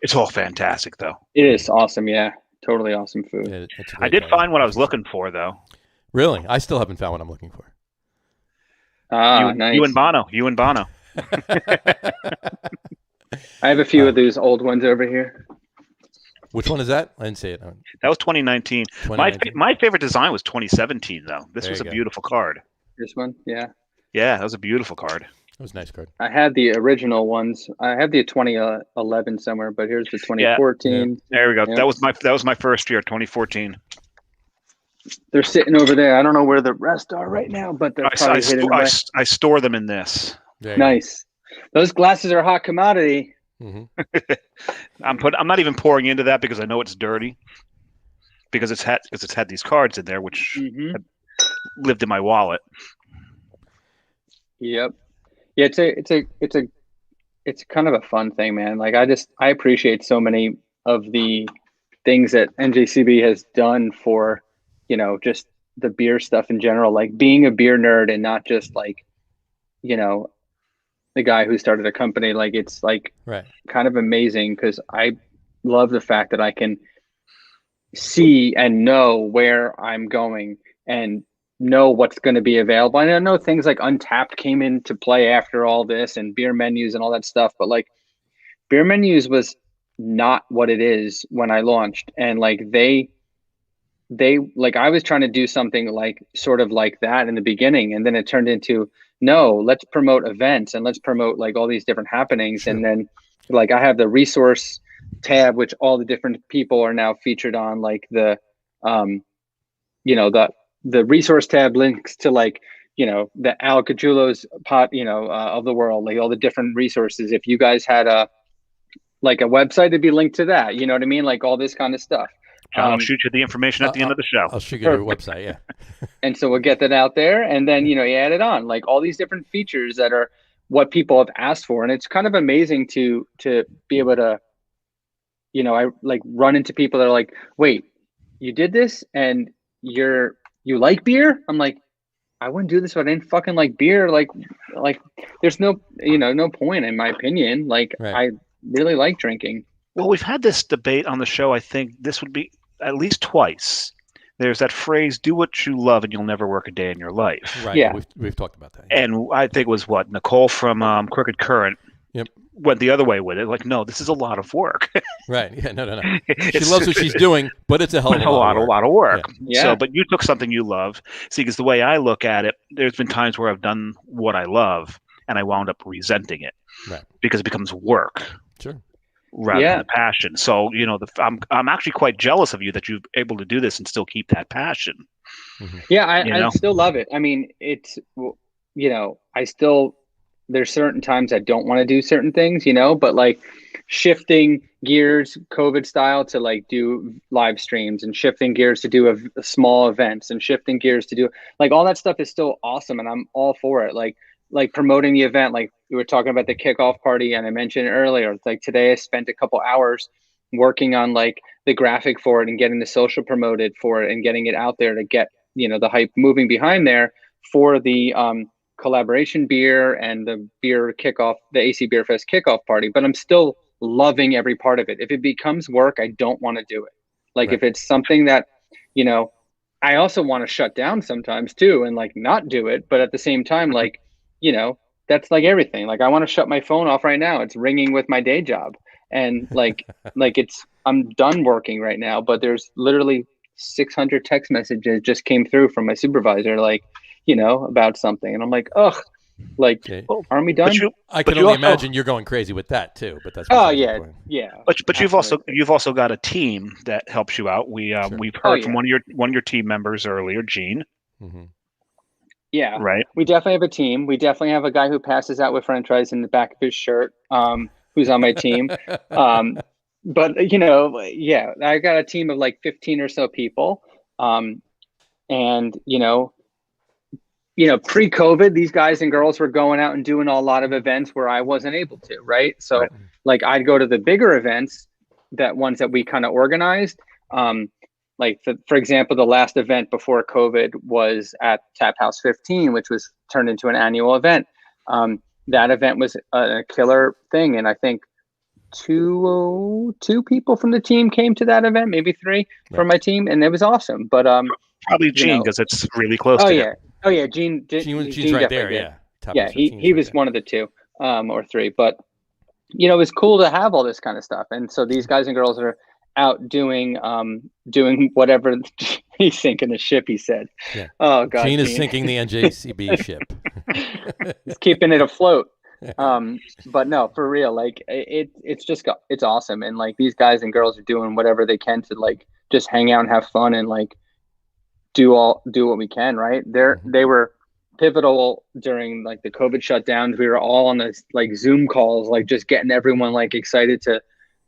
It's all fantastic, though. It is awesome, yeah. Totally awesome food. Yeah, I did find what I was looking for, though. Really? I still haven't found what I'm looking for. Nice. You and Bono. I have a few of those old ones over here. Which one is that? I didn't see it. That was 2019. My favorite design was 2017, though. This was a beautiful card. This one? Yeah. Yeah, that was a beautiful card. It was a nice card. I had the original ones. I have the 2011 somewhere, but here's the 2014. Yeah. There we go. Yep. That was my first year, 2014. They're sitting over there. I don't know where the rest are right now, but they're probably hidden away. I store them in this. Nice. Those glasses are a hot commodity. Mm-hmm. I'm not even pouring into that because I know it's dirty. Because it's had these cards in there, which had lived in my wallet. Yep. Yeah, it's kind of a fun thing, man. Like I appreciate so many of the things that NJCB has done for, just the beer stuff in general, like being a beer nerd and not just like, the guy who started a company. Like it's like kind of amazing because I love the fact that I can see and know where I'm going and know what's going to be available. And I know things like Untapped came into play after all this and beer menus and all that stuff, but like beer menus was not what it is when I launched. And like they like I was trying to do something like sort of like that in the beginning, and then it turned into no, let's promote events and let's promote like all these different happenings. Sure. And then like I have the resource tab, which all the different people are now featured on, like the the resource tab links to like, the Al Cajulo's pot, of the world, like all the different resources. If you guys had a website, it'd be linked to that. You know what I mean? Like all this kind of stuff. I'll shoot you the information at the end of the show. I'll shoot you your website. Yeah. And so we'll get that out there. And then, you add it on, like all these different features that are what people have asked for. And it's kind of amazing to be able to, I like run into people that are like, wait, you did this and you like beer? I'm like, I wouldn't do this if I didn't fucking like beer. Like there's no, no point in my opinion. Like I really like drinking. Well, we've had this debate on the show. I think this would be at least twice. There's that phrase, do what you love and you'll never work a day in your life. Right. Yeah. We've talked about that. Yeah. And I think it was Nicole from Crooked Current went the other way with it. Like, no, this is a lot of work. Right. Yeah. No. She loves what she's doing, but it's a hell of a lot of work. Yeah. So, but you took something you love. See, because the way I look at it, there's been times where I've done what I love and I wound up resenting it. Right. Because it becomes work. Sure. Rather than the passion. So, I'm actually quite jealous of you that you're able to do this and still keep that passion. Mm-hmm. Yeah, I still love it. I mean, it's, I still, there's certain times I don't want to do certain things, but like shifting gears COVID style to like do live streams and shifting gears to do a small events and shifting gears to do like all that stuff is still awesome. And I'm all for it. Like promoting the event, like we were talking about the kickoff party and I mentioned earlier, it's like today I spent a couple hours working on like the graphic for it and getting the social promoted for it and getting it out there to get, the hype moving behind there for the collaboration beer and the beer kickoff, the AC Beer Fest kickoff party. But I'm still loving every part of it. If it becomes work, I don't want to do it. Like if it's something that, I also want to shut down sometimes too and like not do it. But at the same time, like, that's like everything. Like I want to shut my phone off right now. It's ringing with my day job. And like I'm done working right now, but there's literally 600 text messages just came through from my supervisor, like, about something. And I'm like, ugh, Like, Okay. aren't we done? I can you only also- imagine you're going crazy with that too. But that's Oh besides the yeah, point. yeah. But you've absolutely. also got a team that helps you out. We've Oh, heard yeah. from one of your team members earlier, Gene. Mm-hmm. Yeah, Right. we definitely have a team. We definitely have a guy who passes out with French fries in the back of his shirt, who's on my team. But yeah, I got a team of like 15 or so people. And pre-COVID, these guys and girls were going out and doing a lot of events where I wasn't able to, right? So Right. like I'd go to the bigger events, ones that we kind of organized. Like for example, the last event before COVID was at Tap House 15, which was turned into an annual event. That event was a killer thing. And I think two people from the team came to that event, maybe three from my team. And it was awesome. But Probably Gene, because it's really close oh to yeah. him. Oh yeah, Gene's right there. Yeah. Top yeah, of 15 's he right was there. one of the two or three. But it was cool to have all this kind of stuff. And so these guys and girls are out doing whatever he's sinking the ship, he said. Yeah. Oh god, Gene is sinking the NJCB ship. He's keeping it afloat. But no, for real, like it's awesome. And like these guys and girls are doing whatever they can to like just hang out and have fun and like do what we can, right? They were pivotal during like the COVID shutdowns. We were all on this like Zoom calls, like just getting everyone like excited to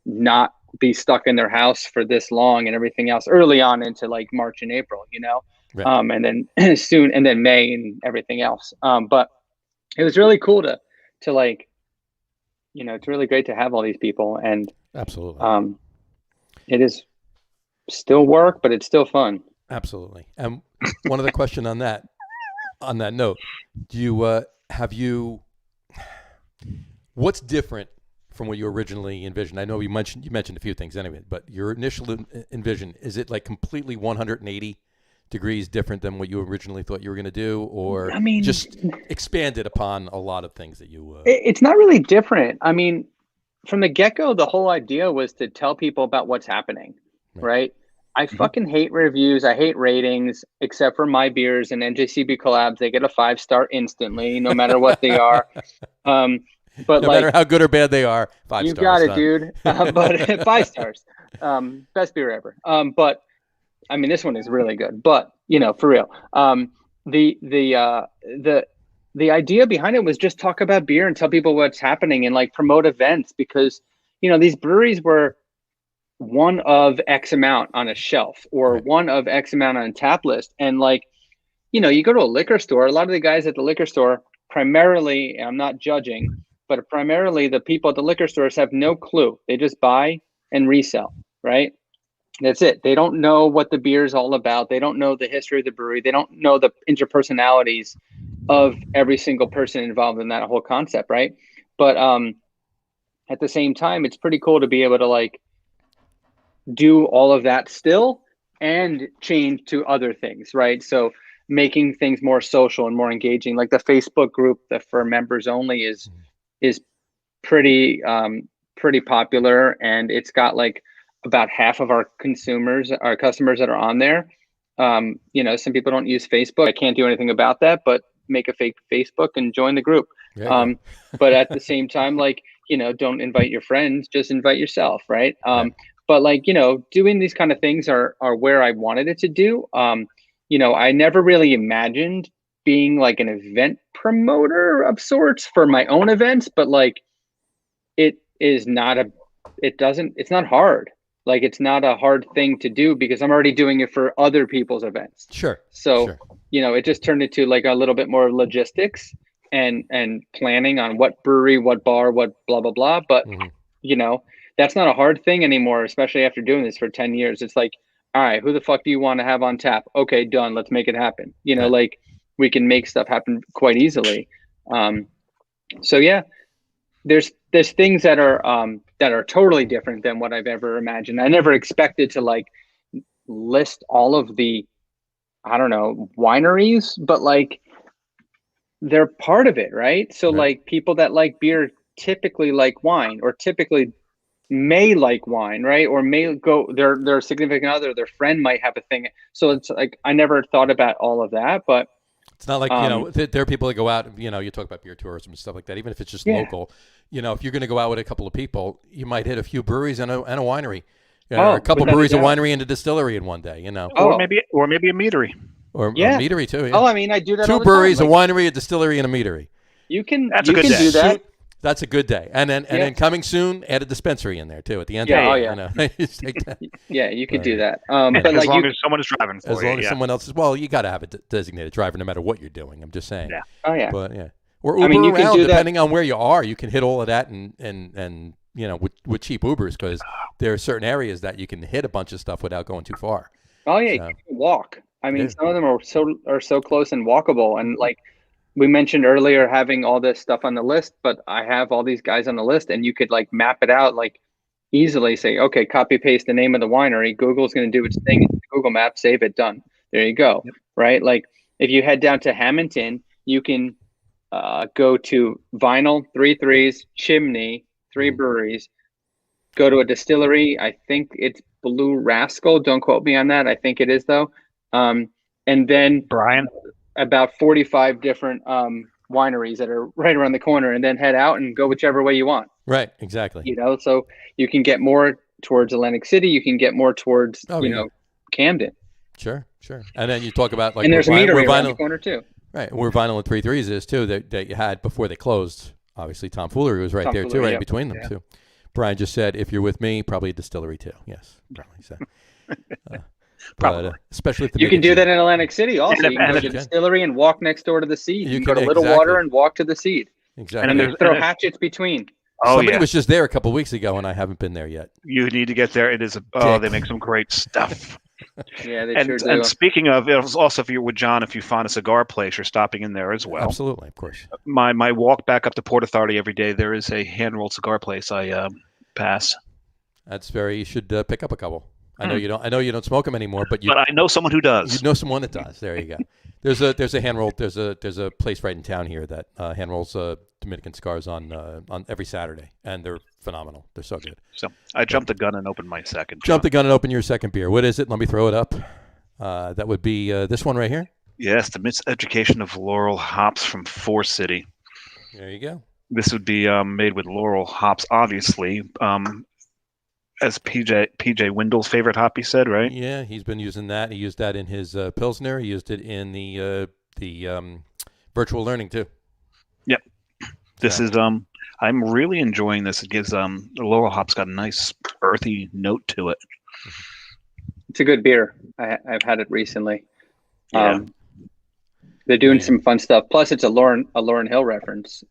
not be stuck in their house for this long and everything else early on into like March and April, Right. And then soon, and then May and everything else. But it was really cool to like, it's really great to have all these people, and Absolutely. it is still work, but it's still fun. Absolutely. And one other question on that note, do you what's different from what you originally envisioned? I know you mentioned a few things anyway, but your initial envision, is it like completely 180 degrees different than what you originally thought you were going to do, or just expanded upon a lot of things that you it's not really different. I mean, from the get-go, the whole idea was to tell people about what's happening, right? I fucking hate reviews. I hate ratings, except for my beers and NJCB collabs. They get a 5-star instantly, no matter what they are. But no matter how good or bad they are, 5 you stars. You got it, dude. But 5 stars. Best beer ever. But I mean, this one is really good. But for real, the idea behind it was just talk about beer and tell people what's happening and like promote events, because these breweries were one of X amount on a shelf or one of X amount on a tap list. And like, you go to a liquor store, a lot of the guys at the liquor store, primarily, I'm not judging, but primarily the people at the liquor stores have no clue. They just buy and resell, right? That's it. They don't know what the beer is all about. They don't know the history of the brewery. They don't know the interpersonalities of every single person involved in that whole concept, right? But at the same time, it's pretty cool to be able to like do all of that still and change to other things, right? So making things more social and more engaging, like the Facebook group that for members only is pretty popular, and it's got like about half of our customers that are on there. Some people don't use Facebook. I can't do anything about that, but make a fake Facebook and join the group. But at the same time, like, don't invite your friends, just invite yourself, right? But like, doing these kind of things are where I wanted it to do. I never really imagined being like an event promoter of sorts for my own events, but like it's not hard. Like, it's not a hard thing to do because I'm already doing it for other people's events. Sure. So, it just turned into like a little bit more logistics and planning on what brewery, what bar, what blah, blah, blah. But, that's not a hard thing anymore, especially after doing this for 10 years. It's like, all right, who the fuck do you want to have on tap? Okay, done. Let's make it happen. Like we can make stuff happen quite easily. So yeah, there's things that are totally different than what I've ever imagined. I never expected to like list all of the, I don't know, wineries, but like they're part of it, right? So like people that like beer typically like wine, or typically may like wine, right? Or may go their significant other, their friend might have a thing. So it's like I never thought about all of that, but It's not like, there are people that go out, you talk about beer tourism and stuff like that, even if it's just local. If you're going to go out with a couple of people, you might hit a few breweries and a winery. A couple breweries, a winery, and a distillery in one day, Or maybe a meadery. Or a meadery, too. Yeah. Oh, I mean, I do that all Two the time. breweries, a winery, a distillery, and a meadery. You can That's a good day. do that. That's a good day. And then coming soon, add a dispensary in there, too, at the end. Yeah, Yeah, you could do that. But as long as someone is driving for as long as someone else is, well, you got to have a designated driver no matter what you're doing. I'm just saying. Yeah. Oh, yeah. But, yeah. Or Uber you can around, do that. depending on where you are. You can hit all of that and with cheap Ubers, because there are certain areas that you can hit a bunch of stuff without going too far. Oh, yeah, you can walk. I mean, some of them are so close and walkable. And like we mentioned earlier, having all this stuff on the list, but I have all these guys on the list, and you could like map it out, like easily say, okay, copy paste the name of the winery. Google's going to do its thing. Google Maps, save it, done. There you go. Yep. Right. Like if you head down to Hamilton, you can go to Vinyl, 3 Threes, Chimney, 3 breweries, go to a distillery. I think it's Blue Rascal. Don't quote me on that. I think it is though. And then Brian, about 45 different wineries that are right around the corner, and then head out and go whichever way you want. Right, exactly. So you can get more towards Atlantic City. You can get more towards, Camden. Sure. And then you talk about like, and there's a meadery around the Vinyl, corner too. right? Where Vinyl and 3 Threes is too, that you had before they closed. Obviously, Tom Foolery was right there too, right between them too. Brian just said, if you're with me, probably a distillery too. Yes, probably so. But especially if you can do that in Atlantic City also. You can go to the distillery and walk next door to the seed. You can go to Little Water and walk to the seed. Exactly. And then throw hatchets between. Somebody was just there a couple of weeks ago, and I haven't been there yet. You need to get there. It is they make some great stuff. Yeah, they sure do. And speaking of, it was also, if you're with John, if you find a cigar place, you're stopping in there as well. Absolutely, of course. My walk back up to Port Authority every day, there is a hand-rolled cigar place I pass. That's you should pick up a couple. I know you don't smoke them anymore, but I know someone who does. You know someone that does. There you go. There's a hand roll. There's a place right in town here that hand rolls Dominican cigars on every Saturday, and they're phenomenal. They're so good. So I jumped the gun and opened my second. Jump the gun and open your second beer. What is it? Let me throw it up. That would be this one right here. Yes, the Miseducation of Laurel hops from Four City. There you go. This would be made with Laurel hops, obviously. As PJ Wendell's favorite hop, he said, right? Yeah, he's been using that. He used that in his Pilsner. He used it in the virtual learning too. Yep. This is I'm really enjoying this. It gives the Laurel hop's got a nice earthy note to it. It's a good beer. I've had it recently. Yeah. They're doing some fun stuff. Plus, it's a Lauryn Hill reference.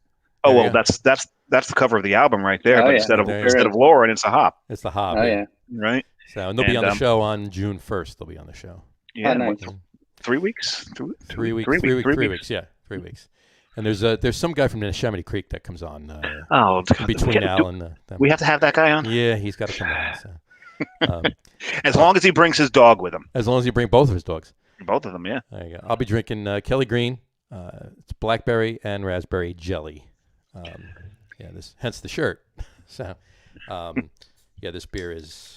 Oh well, that's the cover of the album right there. But instead of Lauren, it's a hop. It's the hop. Oh yeah. Right. So and they'll be on the show on June 1st. They'll be on the show. Yeah. Nice. 3 weeks. 3 weeks. 3 weeks. Yeah, 3 weeks. And there's some guy from Neshaminy Creek that comes on. Between Al and them. We have to have that guy on. Yeah, he's got to come on. So. As long as he brings his dog with him. As long as you bring both of his dogs. Both of them, yeah. There you go. I'll be drinking Kelly Green. It's blackberry and raspberry jelly. Hence the shirt. So, this beer is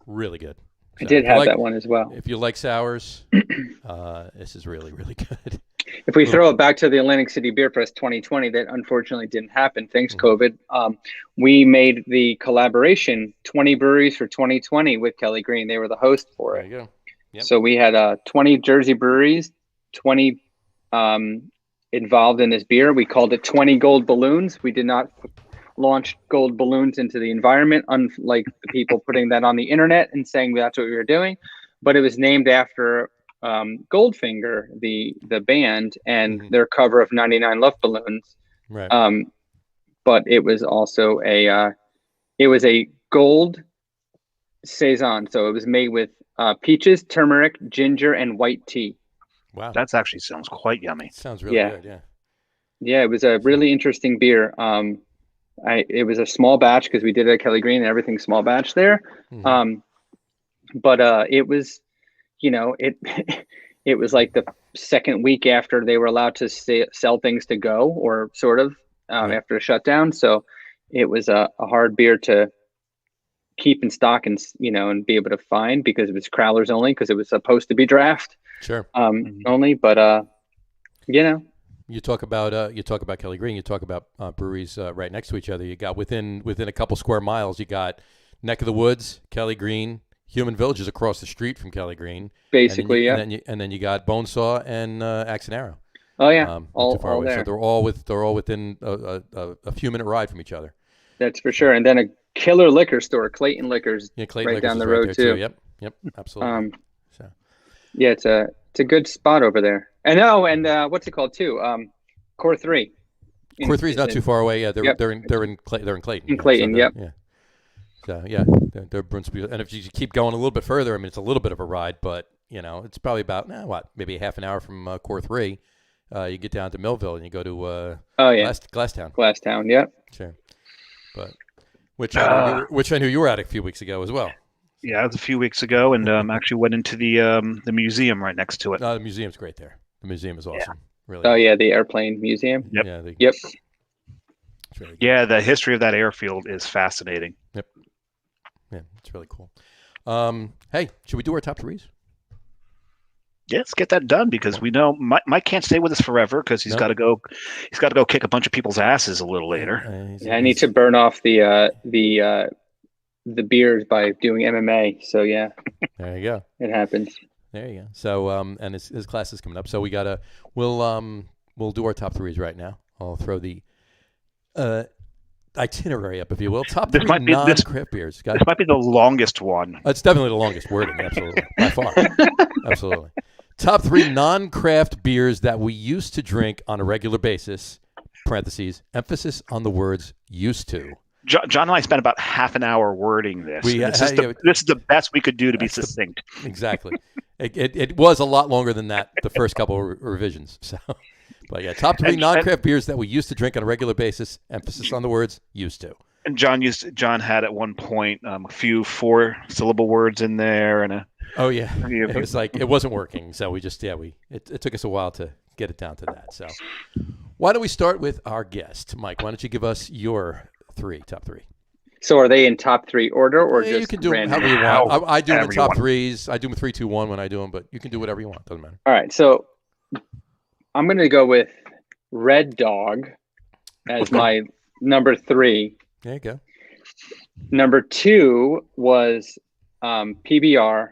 really good. So I did have that one as well. If you like sours, this is really, really good. If we throw it back to the Atlantic City Beer Fest 2020, that unfortunately didn't happen thanks COVID. We made the collaboration 20 breweries for 2020 with Kelly Green. They were the host for it. There you go. Yep. So we had 20 Jersey breweries, 20 involved in this beer. We called it 20 gold balloons. We did not launch gold balloons into the environment, unlike the people putting that on the internet and saying that's what we were doing. But it was named after Goldfinger, the band, and their cover of 99 Love Balloons. Right. But it was also a gold saison. So it was made with peaches, turmeric, ginger, and white tea. Wow. That actually sounds quite yummy. Sounds really good, yeah. Yeah, it was a really interesting beer. It was a small batch because we did it at Kelly Green and everything small batch there. But it was, it was like the second week after they were allowed to sell things to go, or sort of after a shutdown. So it was a hard beer to keep in stock and be able to find, because it was crowlers only, because it was supposed to be draft. Sure. Only, but You know, You talk about Kelly Green. You talk about breweries right next to each other. You got within a couple square miles. You got Neck of the Woods, Kelly Green, Human Village is across the street from Kelly Green. basically, yeah. And then you got Bonesaw and Axe and Arrow. Oh yeah, Not all too far away. there. So they're all within a few minute ride from each other. That's for sure. And then a killer liquor store, Clayton Liquors, Yeah, Clayton right Liquors down is the right road there too. Yep, absolutely. So Yeah, it's a good spot over there. And what's it called too? Core 3. Core 3 is not too far away. Yeah, they're Yep. they're in Clayton. In Clayton, so yep. Yeah. So yeah, they're and if you keep going a little bit further, I mean, it's a little bit of a ride, but it's probably about maybe half an hour from Core 3. You get down to Millville and you go to Glasstown. Glasstown, yep. Sure, but which I knew you were at a few weeks ago as well. Yeah, it was a few weeks ago, and actually went into the museum right next to it. The museum's great there. The museum is awesome. Really. Oh yeah, the airplane museum. Yep. Yeah. Yep. It's really good. Yeah, the history of that airfield is fascinating. Yep. Yeah, it's really cool. Hey, should we do our top threes? Yeah, let's get that done because we know Mike can't stay with us forever because he's got to go. He's got to go kick a bunch of people's asses a little later. Yeah, I need to burn off the beers by doing MMA. So yeah, There you go. it happens. There you go. So and his class is coming up. So we'll do our top threes right now. I'll throw the itinerary up, if you will. Top This three might be- non-craft beers. This might be the longest one. It's definitely the longest wording, absolutely, by far. Absolutely. Top three non-craft beers that we used to drink on a regular basis, parentheses, emphasis on the words used to. John and I spent about half an hour wording this. This is the best we could do to be succinct. Exactly. It was a lot longer than that, the first couple of revisions. So, but yeah, top three non-craft beers that we used to drink on a regular basis, emphasis on the words used to. And John had at one point a few 4-syllable words in there and Oh yeah, it was like it wasn't working, so we just it took us a while to get it down to that. So why don't we start with our guest, Mike? Why don't you give us your top three? So are they in top three order or just you can do random? however you want. I do them in However you top want. threes. I do them 3, 2, 1 when I do them, but you can do whatever you want. Doesn't matter. All right, so I'm going to go with Red Dog as my number 3. There you go. Number 2 was PBR,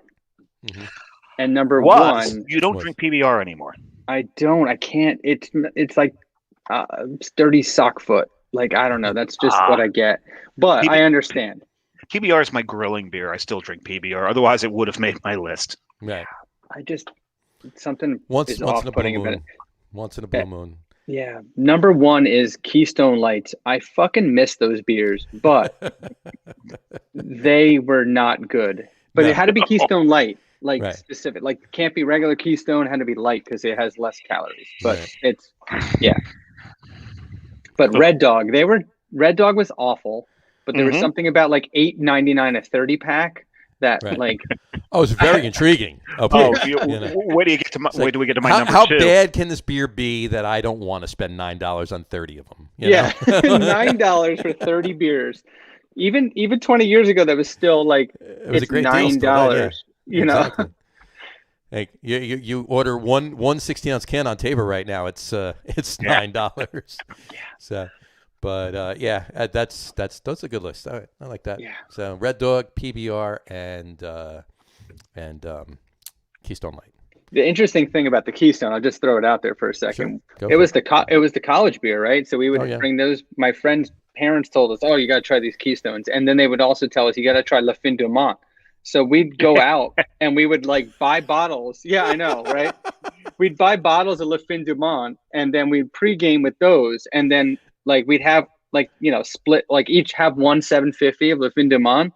and number 1. You don't drink PBR anymore. I don't. I can't. It's like sturdy sock foot. Like I don't know. That's just what I get. But I understand. PBR is my grilling beer. I still drink PBR. Otherwise, it would have made my list. Right. I just something Once is in a off-putting blue about it. moon. Once in a blue moon. Yeah. Number 1 is Keystone Lights. I fucking miss those beers, but they were not good. But No. it had to be Keystone Light, like Right. specific. Like can't be regular Keystone. Had to be light because it has less calories. But Right. it's But Red Dog was awful. But there was something about like $8.99 a 30-pack that Right. like Oh, it's very intriguing. Oh, know. where do you get to my? Where do we get to my number how 2? bad can this beer be that I don't want to spend $9 on 30 of them? You yeah, know? $9 for 30 beers. Even 20 years ago, that was still like It was a it's great deal still $9. then, yeah. You know, Exactly. Like you order one 16-ounce can on Tabor right now. It's $9. So, but that's a good list. All right, I like that. Yeah. So Red Dog, PBR, and Keystone Light. the interesting thing about the Keystone, I'll just throw it out there for a second. Go It for was the college beer, right? So we would Oh, yeah. bring those. My friends' parents told us, "Oh, you got to try these Keystones," and then they would also tell us, "You got to try Le Fin du Mont." So we'd go out and we would like buy bottles. Yeah, I know, right? We'd buy bottles of Le Fin du Mont, and then we'd pregame with those, and then like we'd have like split like each have one 750 of Le Fin du Mont,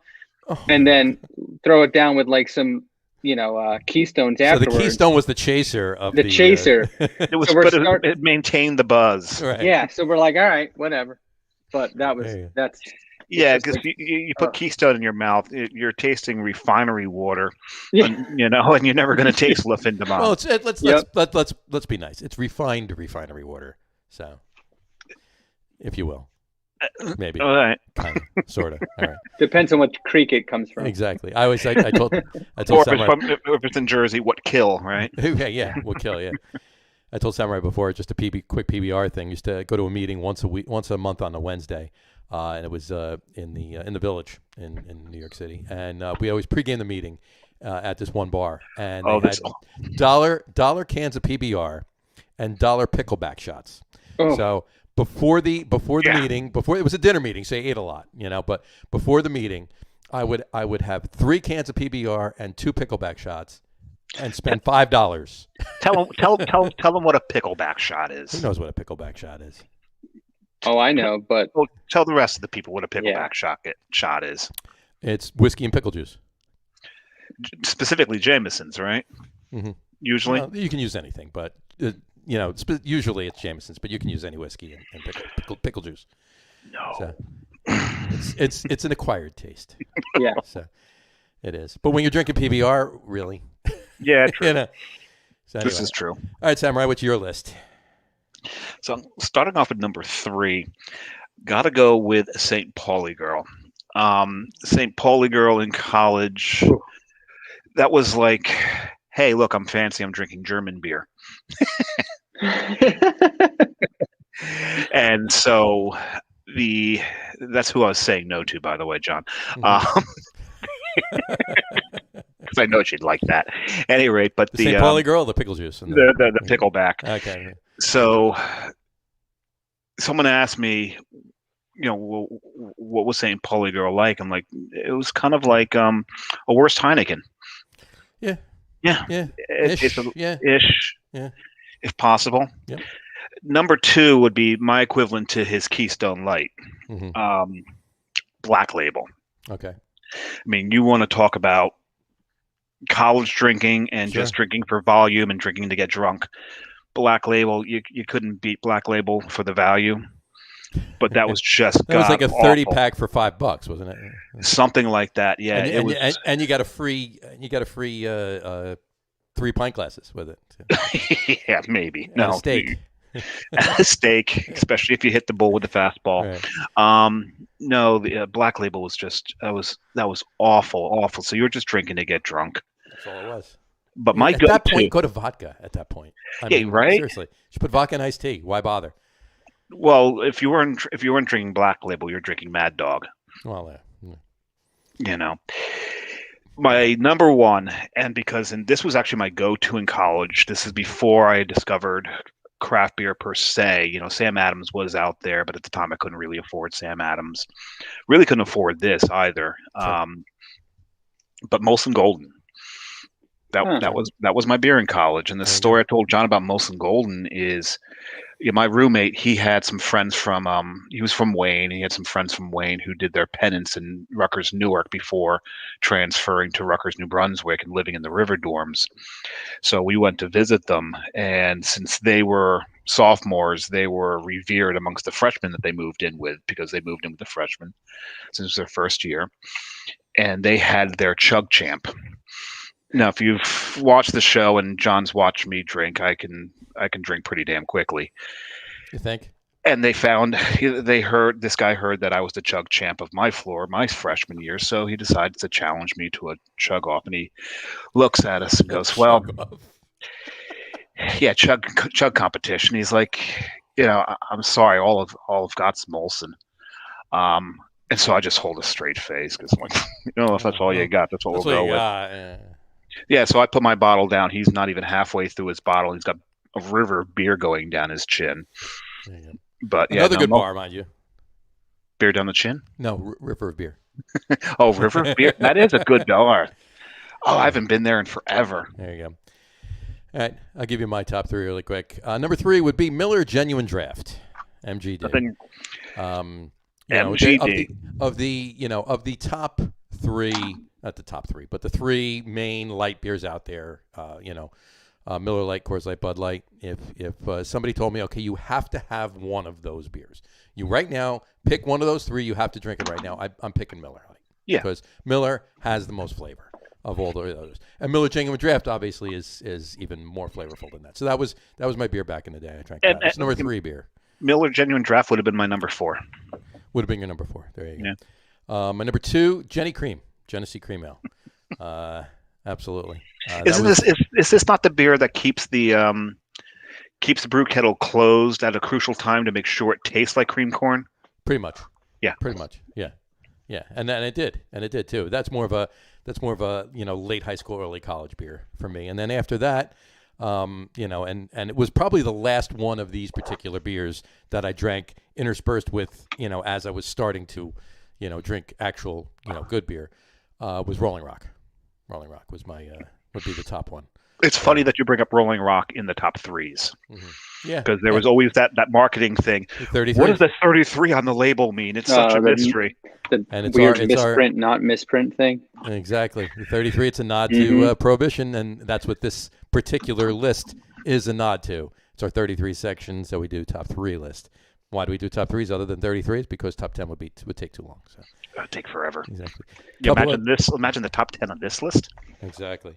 and then throw it down with like some Keystones So afterwards. the Keystone was the chaser of The chaser. It was, So we're but it maintained the buzz. Right. Yeah, so we're like, all right, whatever. But that's Yeah, It's because just you put Keystone in your mouth, you're tasting refinery water, yeah. and you're never going to taste Le Fin du Mont. Well, let's be nice. It's refined refinery water, so if you will, maybe, All right. kind of, sort of. All right, Depends on what creek it comes from. exactly. I told Or if someone, if it's in Jersey, what kill, right? yeah, we'll kill you. I told Samurai before, just a quick PBR thing. Used to go to a meeting once a month on a Wednesday, and it was in the Village in New York City. And we always pregame the meeting at this one bar, and they had dollar cans of PBR and dollar pickleback shots. Oh. So before the meeting, before it was a dinner meeting, so you ate a lot, but before the meeting, I would have 3 cans of PBR and 2 pickleback shots, and spend $5. Tell them what a pickleback shot is. Who knows what a pickleback shot is? Oh, I know, but Well, tell the rest of the people what a pickleback shot is. It's whiskey and pickle juice. Specifically Jameson's, right? Mm-hmm. Usually, you can use anything, but usually it's Jameson's, but you can use any whiskey and pickle juice. No, so it's an acquired taste. yeah. So it is. But when you're drinking PBR, really, yeah, true. So anyway. This is true. All right, Samurai, what's your list? So I'm starting off at number 3. Got to go with St. Pauli girl. St. Pauli girl in college. Ooh. That was like, hey, look, I'm fancy. I'm drinking German beer. And so that's who I was saying no to, by the way, John. Mm-hmm. Because I know she'd like that. At any rate, but the St. Pauli girl, or the pickle juice, and the pickleback. Okay. So someone asked me, what was St. Pauli girl like? I'm like, it was kind of like a worse Heineken. Yeah. Yeah. Yeah. Ish. Ish. Yeah. If possible. Yep. Number 2 would be my equivalent to his Keystone Light. Mm-hmm. Black Label. Okay. I mean, you want to talk about college drinking and Sure. just drinking for volume and drinking to get drunk. Black Label, you couldn't beat Black Label for the value. But that was just that was like a 30 awful. Pack for $5, wasn't it? Something like that. Yeah, and you got a free 3 pint glasses with it. Too. Yeah, maybe. And No a steak. A steak, especially if you hit the bull with the fastball. Right. No, the Black Label was just that was awful. So you were just drinking to get drunk. That's all it was. But my at go-to, that point, go to vodka. At that point, right? Seriously, you should put vodka in iced tea. Why bother? Well, if you weren't drinking Black Label, you're drinking Mad Dog. Well, My number 1, and this was actually my go-to in college. This is before I discovered craft beer per se. Sam Adams was out there, but at the time I couldn't really afford Sam Adams. Really couldn't afford this either. Sure. But Molson Golden. That was my beer in college. And the story I told John about Molson Golden is, my roommate, he had some friends from he was from Wayne. He had some friends from Wayne who did their penance in Rutgers, Newark before transferring to Rutgers, New Brunswick and living in the river dorms. So we went to visit them, and since they were sophomores, they were revered amongst the freshmen that they moved in with, because they moved in with the freshmen since it was their first year. And they had their Chug Champ. Now, if you've watched the show and John's watched me drink, I can drink pretty damn quickly. You think? And this guy heard that I was the Chug Champ of my floor, my freshman year, so he decided to challenge me to a chug off. And he looks at us and goes, "Well, yeah, chug competition." He's like, "I'm sorry, all of got's Molson." And so I just hold a straight face because I'm like, if that's all you got, that's what we'll go with. Yeah, so I put my bottle down. He's not even halfway through his bottle. He's got a river of beer going down his chin. But another good bar, mind you. Beer down the chin? No, river of beer. Oh, river of beer? That is a good bar. Oh, I haven't been there in forever. There you go. All right, I'll give you my top 3 really quick. Number 3 would be Miller Genuine Draft, MGD. MGD. Of the top 3. Not the top 3, but the 3 main light beers out there, Miller Lite, Coors Light, Bud Light. If somebody told me, okay, you have to have one of those beers. You right now pick one of those 3. You have to drink it right now. I'm picking Miller Lite. Yeah. Because Miller has the most flavor of all the others, and Miller Genuine Draft obviously is even more flavorful than that. So that was my beer back in the day. I drank that. It's number 3 beer. Miller Genuine Draft would have been my number 4. Would have been your number 4. There you go. Yeah. My number 2, Genesee Cream Ale. Absolutely. Is this not the beer that keeps the keeps the brew kettle closed at a crucial time to make sure it tastes like cream corn. Pretty much. Yeah. Pretty much. Yeah. Yeah. And it did too. That's more of a late high school, early college beer for me. And then after that, and it was probably the last one of these particular beers that I drank interspersed with, as I was starting to, drink actual, good beer, was Rolling Rock. Rolling Rock was would be the top one. It's funny that you bring up Rolling Rock in the top threes. Mm-hmm. Yeah. Because there was always that marketing thing. 33. What does the 33 on the label mean? It's such a mystery. And it's weird misprint, not misprint thing. Exactly. The 33, it's a nod to Prohibition, and that's what this particular list is a nod to. It's our 33 section, so we do top 3 list. Why do we do top 3s other than 33s? Because top 10 would take too long. So. It would take forever. Exactly. Yeah, imagine the top 10 on this list. Exactly.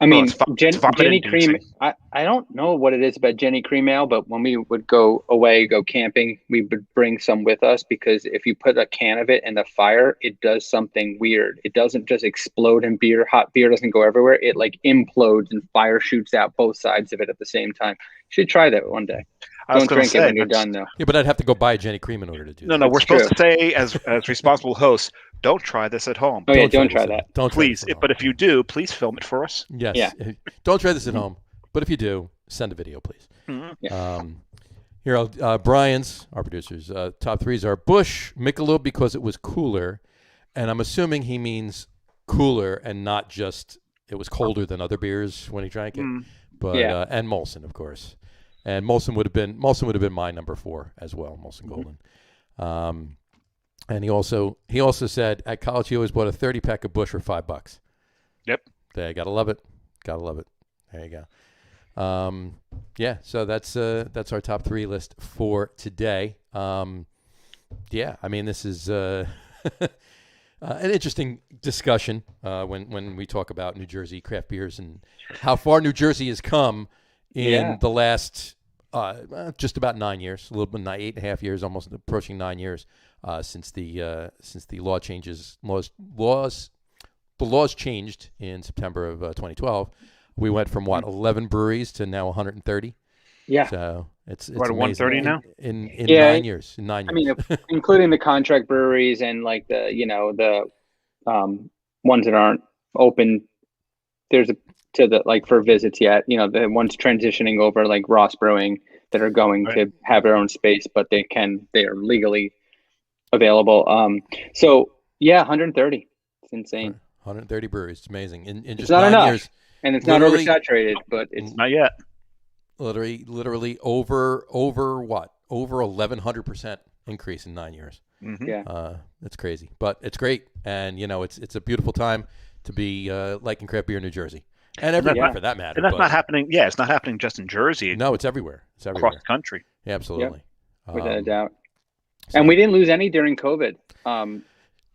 I mean, Jenny Cream, I don't know what it is about Jenny Cream Ale, but when we would go camping, we would bring some with us because if you put a can of it in the fire, it does something weird. It doesn't just explode in beer. Hot beer doesn't go everywhere. It like implodes and fire shoots out both sides of it at the same time. You should try that one day. Don't drink it when you're done, though. Yeah, but I'd have to go buy a Jenny Cream in order to do that. No, we're supposed to say as responsible hosts, don't try this at home. Oh, yeah, don't try that. Please, but if you do, please film it for us. Yes. Yeah. Don't try this at home. But if you do, send a video, please. Mm-hmm. Yeah. Here, Brian's, our producers, top 3s are Busch, Michelob because it was cooler. And I'm assuming he means cooler and not just it was colder than other beers when he drank it. But and Molson, of course. And Molson would have been my number 4 as well, Molson Golden. And he also said at college he always bought a 30-pack of Busch for $5. Yep. There, gotta love it. There you go. So that's our top 3 list for today. I mean this is an interesting discussion when we talk about New Jersey craft beers and how far New Jersey has come in the last just about 9 years, a little bit 8.5 years, almost approaching 9 years since the laws changed in September of 2012. We went from 11 breweries to now 130. Yeah. So it's we're at 130 now in 9 years. In 9 years. I mean, including the contract breweries and like the ones that aren't open. There's for visits yet. The ones transitioning over like Ross Brewing that are going to have their own space, but they are legally available. 130. It's insane. 130 breweries. It's amazing. In just not 9 years. And it's not oversaturated, but it's not yet. Literally over what? Over 1,100% increase in 9 years. Mm-hmm. Yeah. It's crazy, but it's great. And, it's a beautiful time to be liking craft beer in New Jersey. And everywhere for that matter. And that's not happening. Yeah, it's not happening just in Jersey. No, it's everywhere. It's everywhere. Across the country. Yeah, absolutely. Yep. Without a doubt. And we didn't lose any during COVID. And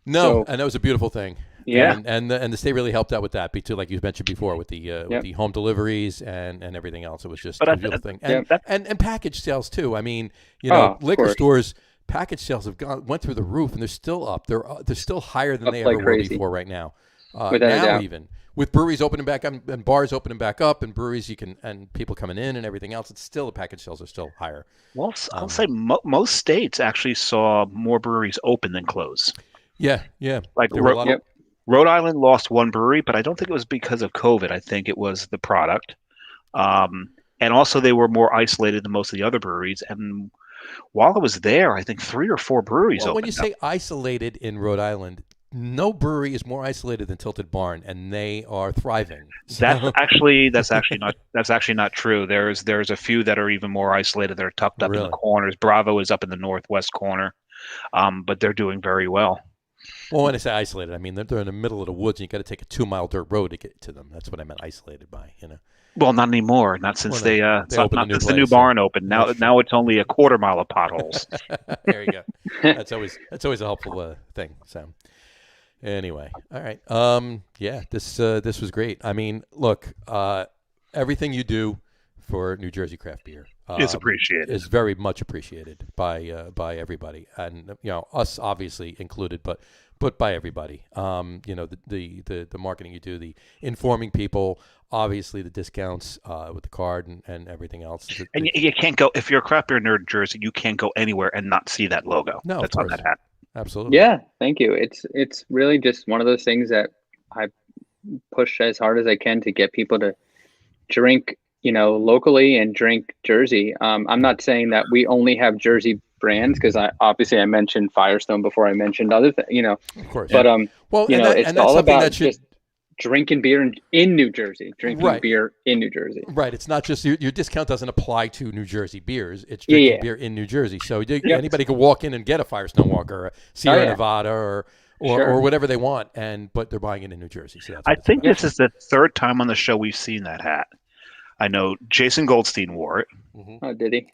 that was a beautiful thing. Yeah. And the state really helped out with that, too, like you mentioned before, with the home deliveries and everything else. It was just a beautiful thing. And package sales, too. I mean, liquor stores, package sales went through the roof, and they're still up. They're still higher than they ever were before right now. Now even. With breweries opening back up and bars opening back up and breweries and people coming in and everything else, it's still the package sales are still higher. Well, I'll say most states actually saw more breweries open than close. Yeah. Like Rhode Island lost one brewery, but I don't think it was because of COVID. I think it was the product. And also they were more isolated than most of the other breweries. And while I was there, I think 3 or 4 breweries opened. When you say isolated in Rhode Island, no brewery is more isolated than Tilted Barn, and they are thriving. So. That's actually not true. There's a few that are even more isolated. They're tucked up in the corners. Bravo is up in the northwest corner, but they're doing very well. Well, when I say isolated, I mean they're in the middle of the woods, and you got to take a 2-mile dirt road to get to them. That's what I meant isolated by. Well, not anymore. Not since since the new barn opened. Now it's only a 1/4 mile of potholes. There you go. That's always a helpful thing. So. Anyway, all right. This was great. I mean, look, everything you do for New Jersey craft beer, It's appreciated. Is very much appreciated by everybody, and us obviously included, but by everybody. The marketing you do, the informing people, obviously the discounts with the card and everything else. And you can't go if you're a craft beer nerd jersey. You can't go anywhere and not see that logo. No, that's on that hat. Absolutely. Yeah, thank you. It's really just one of those things that I push as hard as I can to get people to drink, locally and drink Jersey. I'm not saying that we only have Jersey brands because I mentioned Firestone before I mentioned other things, Of course. But it's all about just drinking beer in New Jersey, beer in New Jersey. Right. It's not just your discount doesn't apply to New Jersey beers. It's drinking beer in New Jersey. So anybody can walk in and get a Firestone Walker, or a Sierra Nevada, or whatever they want, but they're buying it in New Jersey. So I think this is the third time on the show we've seen that hat. I know Jason Goldstein wore it. Mm-hmm. Oh, did he?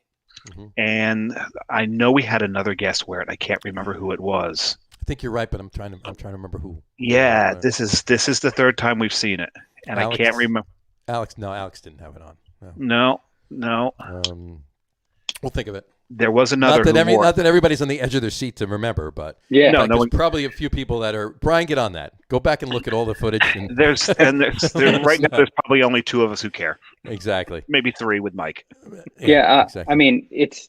Mm-hmm. And I know we had another guest wear it. I can't remember who it was. I think you're right, but I'm trying to remember who. Yeah, this is the third time we've seen it, and Alex, I can't remember. Alex didn't have it on. No. We'll think of it. There was another. Not that everybody's on the edge of their seat to remember, but there's probably a few people that are. Brian, get on that. Go back and look at all the footage. There's right now. There's probably only two of us who care. Exactly. Maybe three with Mike. Exactly. I mean, it's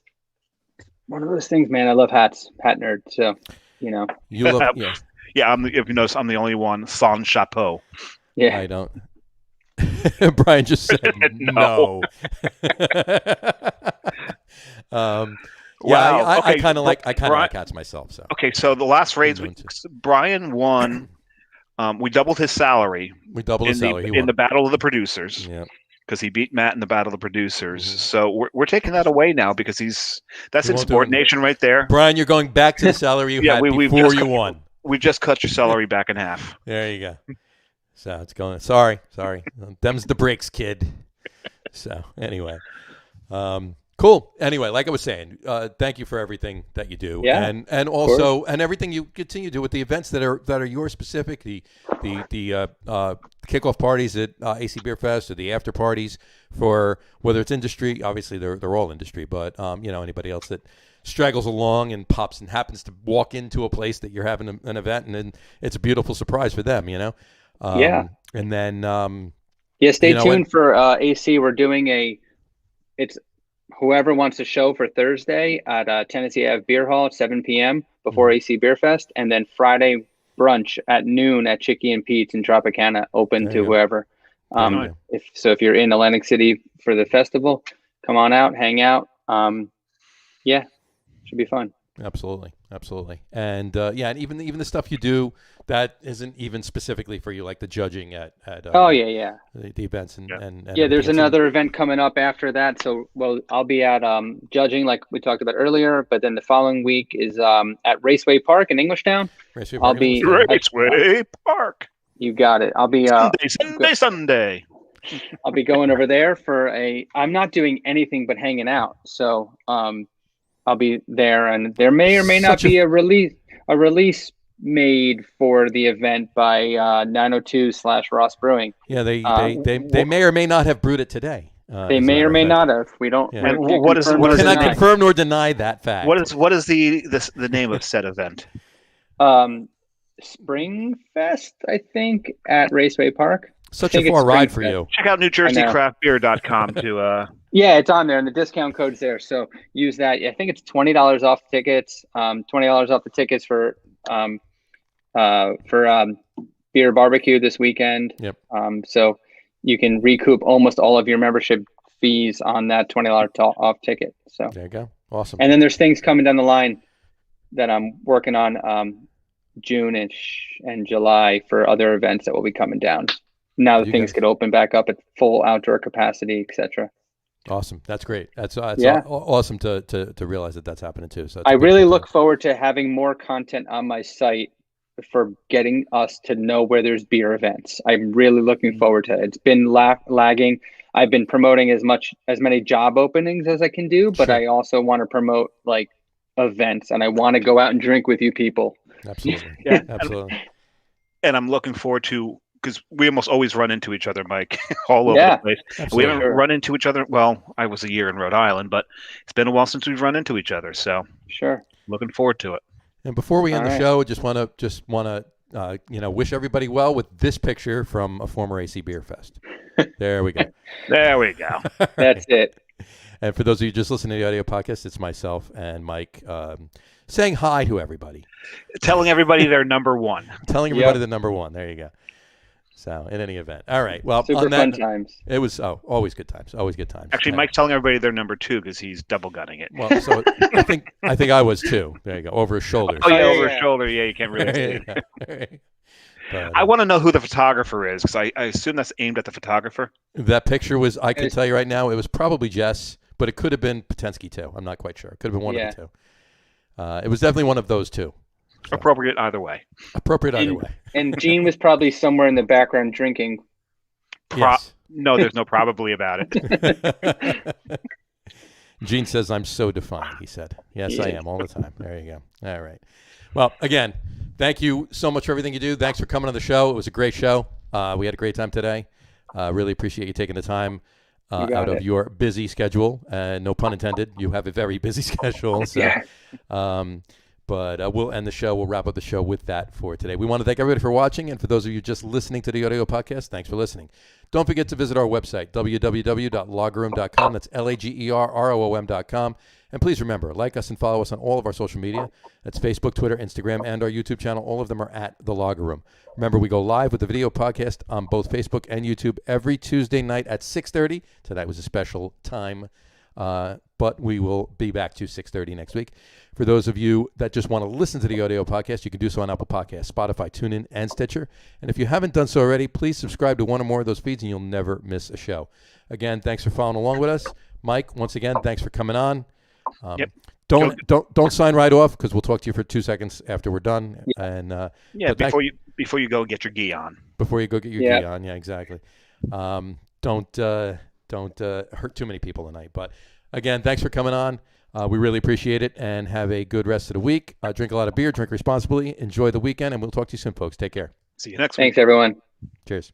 one of those things, man. I love hats, hat nerd. So, you love. Yeah. If you notice, I'm the only one. Sans chapeau. Yeah. I don't. Brian just said no. Wow. I kind of like hats myself. So so the last raids, Brian won. We doubled his salary. We doubled his salary in the Battle of the Producers. Yeah, because he beat Matt in the Battle of the Producers. Mm-hmm. So we're taking that away now because that's insubordination right there. Brian, you're going back to the salary you had before you won. We just cut your salary back in half. There you go. So it's going. Sorry. Them's the breaks, kid. So anyway, cool. Anyway, like I was saying, thank you for everything that you do, and also everything you continue to do with the events that are yours specific, the kickoff parties at AC Beer Fest, or the after parties for whether it's industry. Obviously, they're all industry, but anybody else that straggles along and pops and happens to walk into a place that you're having an event, and then it's a beautiful surprise for them. And then stay tuned for AC. We're doing it's whoever wants to show for Thursday at Tennessee Ave Beer Hall at 7 p.m. before AC Beer Fest, and then Friday brunch at noon at Chicky and Pete's in Tropicana, open to whoever. If you're in Atlantic City for the festival, come on out, hang out. Should be fun. Absolutely. And and even the stuff you do that isn't even specifically for you, like the judging at the events and there's another event coming up after that. So I'll be at judging like we talked about earlier, but then the following week is at Raceway Park in Englishtown. Raceway Park. You got it. I'll be Sunday. I'll be going over there for I'm not doing anything but hanging out. So I'll be there, and there may or may not be a release made for the event by 902/Ross Brewing. Yeah, they may or may not have brewed it today. They may or may not have. We don't. Yeah. What is cannot confirm nor deny that fact. What is the name of said event? Spring Fest, I think, at Raceway Park. Such a far ride for you. Check out NewJerseyCraftBeer.com to. Yeah, it's on there, and the discount code's there. So use that. I think it's $20 off tickets. $20 off the tickets for beer barbecue this weekend. Yep. So you can recoup almost all of your membership fees on that $20 off ticket. So there you go. Awesome. And then there's things coming down the line that I'm working on June-ish and July for other events that will be coming down. Now that things could open back up at full outdoor capacity, etc. Awesome. That's great. That's awesome to realize that that's happening too. So I really look forward to having more content on my site for getting us to know where there's beer events. I'm really looking forward to it. It's been lagging. I've been promoting as many job openings as I can do, but I also want to promote like events, and I want to go out and drink with you people. Absolutely. Absolutely. And I'm looking forward to because we almost always run into each other, Mike, all over the place. Absolutely. We haven't run into each other. Well, I was a year in Rhode Island, but it's been a while since we've run into each other. So Sure. looking forward to it. And before we end All the right. show, I just want to wish everybody well with this picture from a former AC Beer Fest. There we go. There we go. That's it. And for those of you just listening to the audio podcast, it's myself and Mike saying hi to everybody. Telling everybody they're number one. Telling everybody the number one. There you go. So, in any event. All right. Well, Super on that, fun times. it was always good times. Always good times. Actually, Mike's telling everybody they're number two because he's double gunning it. Well, so I think I was too. There you go. Over his shoulder. Oh, yeah, yeah, over yeah. his shoulder. Yeah, you can't really see There it. you go. There you go. But, I want to know who the photographer is because I assume that's aimed at the photographer. that picture was, I can tell you right now, it was probably Jess, but it could have been Potensky too. I'm not quite sure. It could have been one of the two. It was definitely one of those two. So, Appropriate either way. appropriate either way. And Gene was probably somewhere in the background drinking. Yes. No, there's no probably about it. Gene says, I'm so defined, he said. Yes, He I is. am all the time. There you go. All right. Well, again, thank you so much for everything you do. Thanks for coming on the show. It was a great show. We had a great time today. Really appreciate you taking the time got out of it. your busy schedule. No pun intended. You have a very busy schedule. So, Yeah. but we'll end the show. We'll wrap up the show with that for today. We want to thank everybody for watching. And for those of you just listening to the audio podcast, thanks for listening. Don't forget to visit our website, www.loggerroom.com. That's LAGERROOM.com. And please remember, like us and follow us on all of our social media. That's Facebook, Twitter, Instagram, and our YouTube channel. All of them are at The Logger Room. Remember, we go live with the video podcast on both Facebook and YouTube every Tuesday night at 6:30. Tonight was a special time, but we will be back to 6:30 next week. For those of you that just want to listen to the audio podcast, you can do so on Apple Podcasts, Spotify, TuneIn, and Stitcher. And if you haven't done so already, please subscribe to one or more of those feeds, and you'll never miss a show. Again, thanks for following along with us. Mike, once again, thanks for coming on. Yep. Don't sign right off because we'll talk to you for 2 seseconds after we're done. And Yeah, but before you go get your gi on. before you go get your Yeah. gi on, yeah, exactly. Don't hurt too many people tonight. But again, thanks for coming on. We really appreciate it, and have a good rest of the week. Drink a lot of beer, drink responsibly, enjoy the weekend, and we'll talk to you soon, folks. Take care. See you next week. Thanks, everyone. Cheers.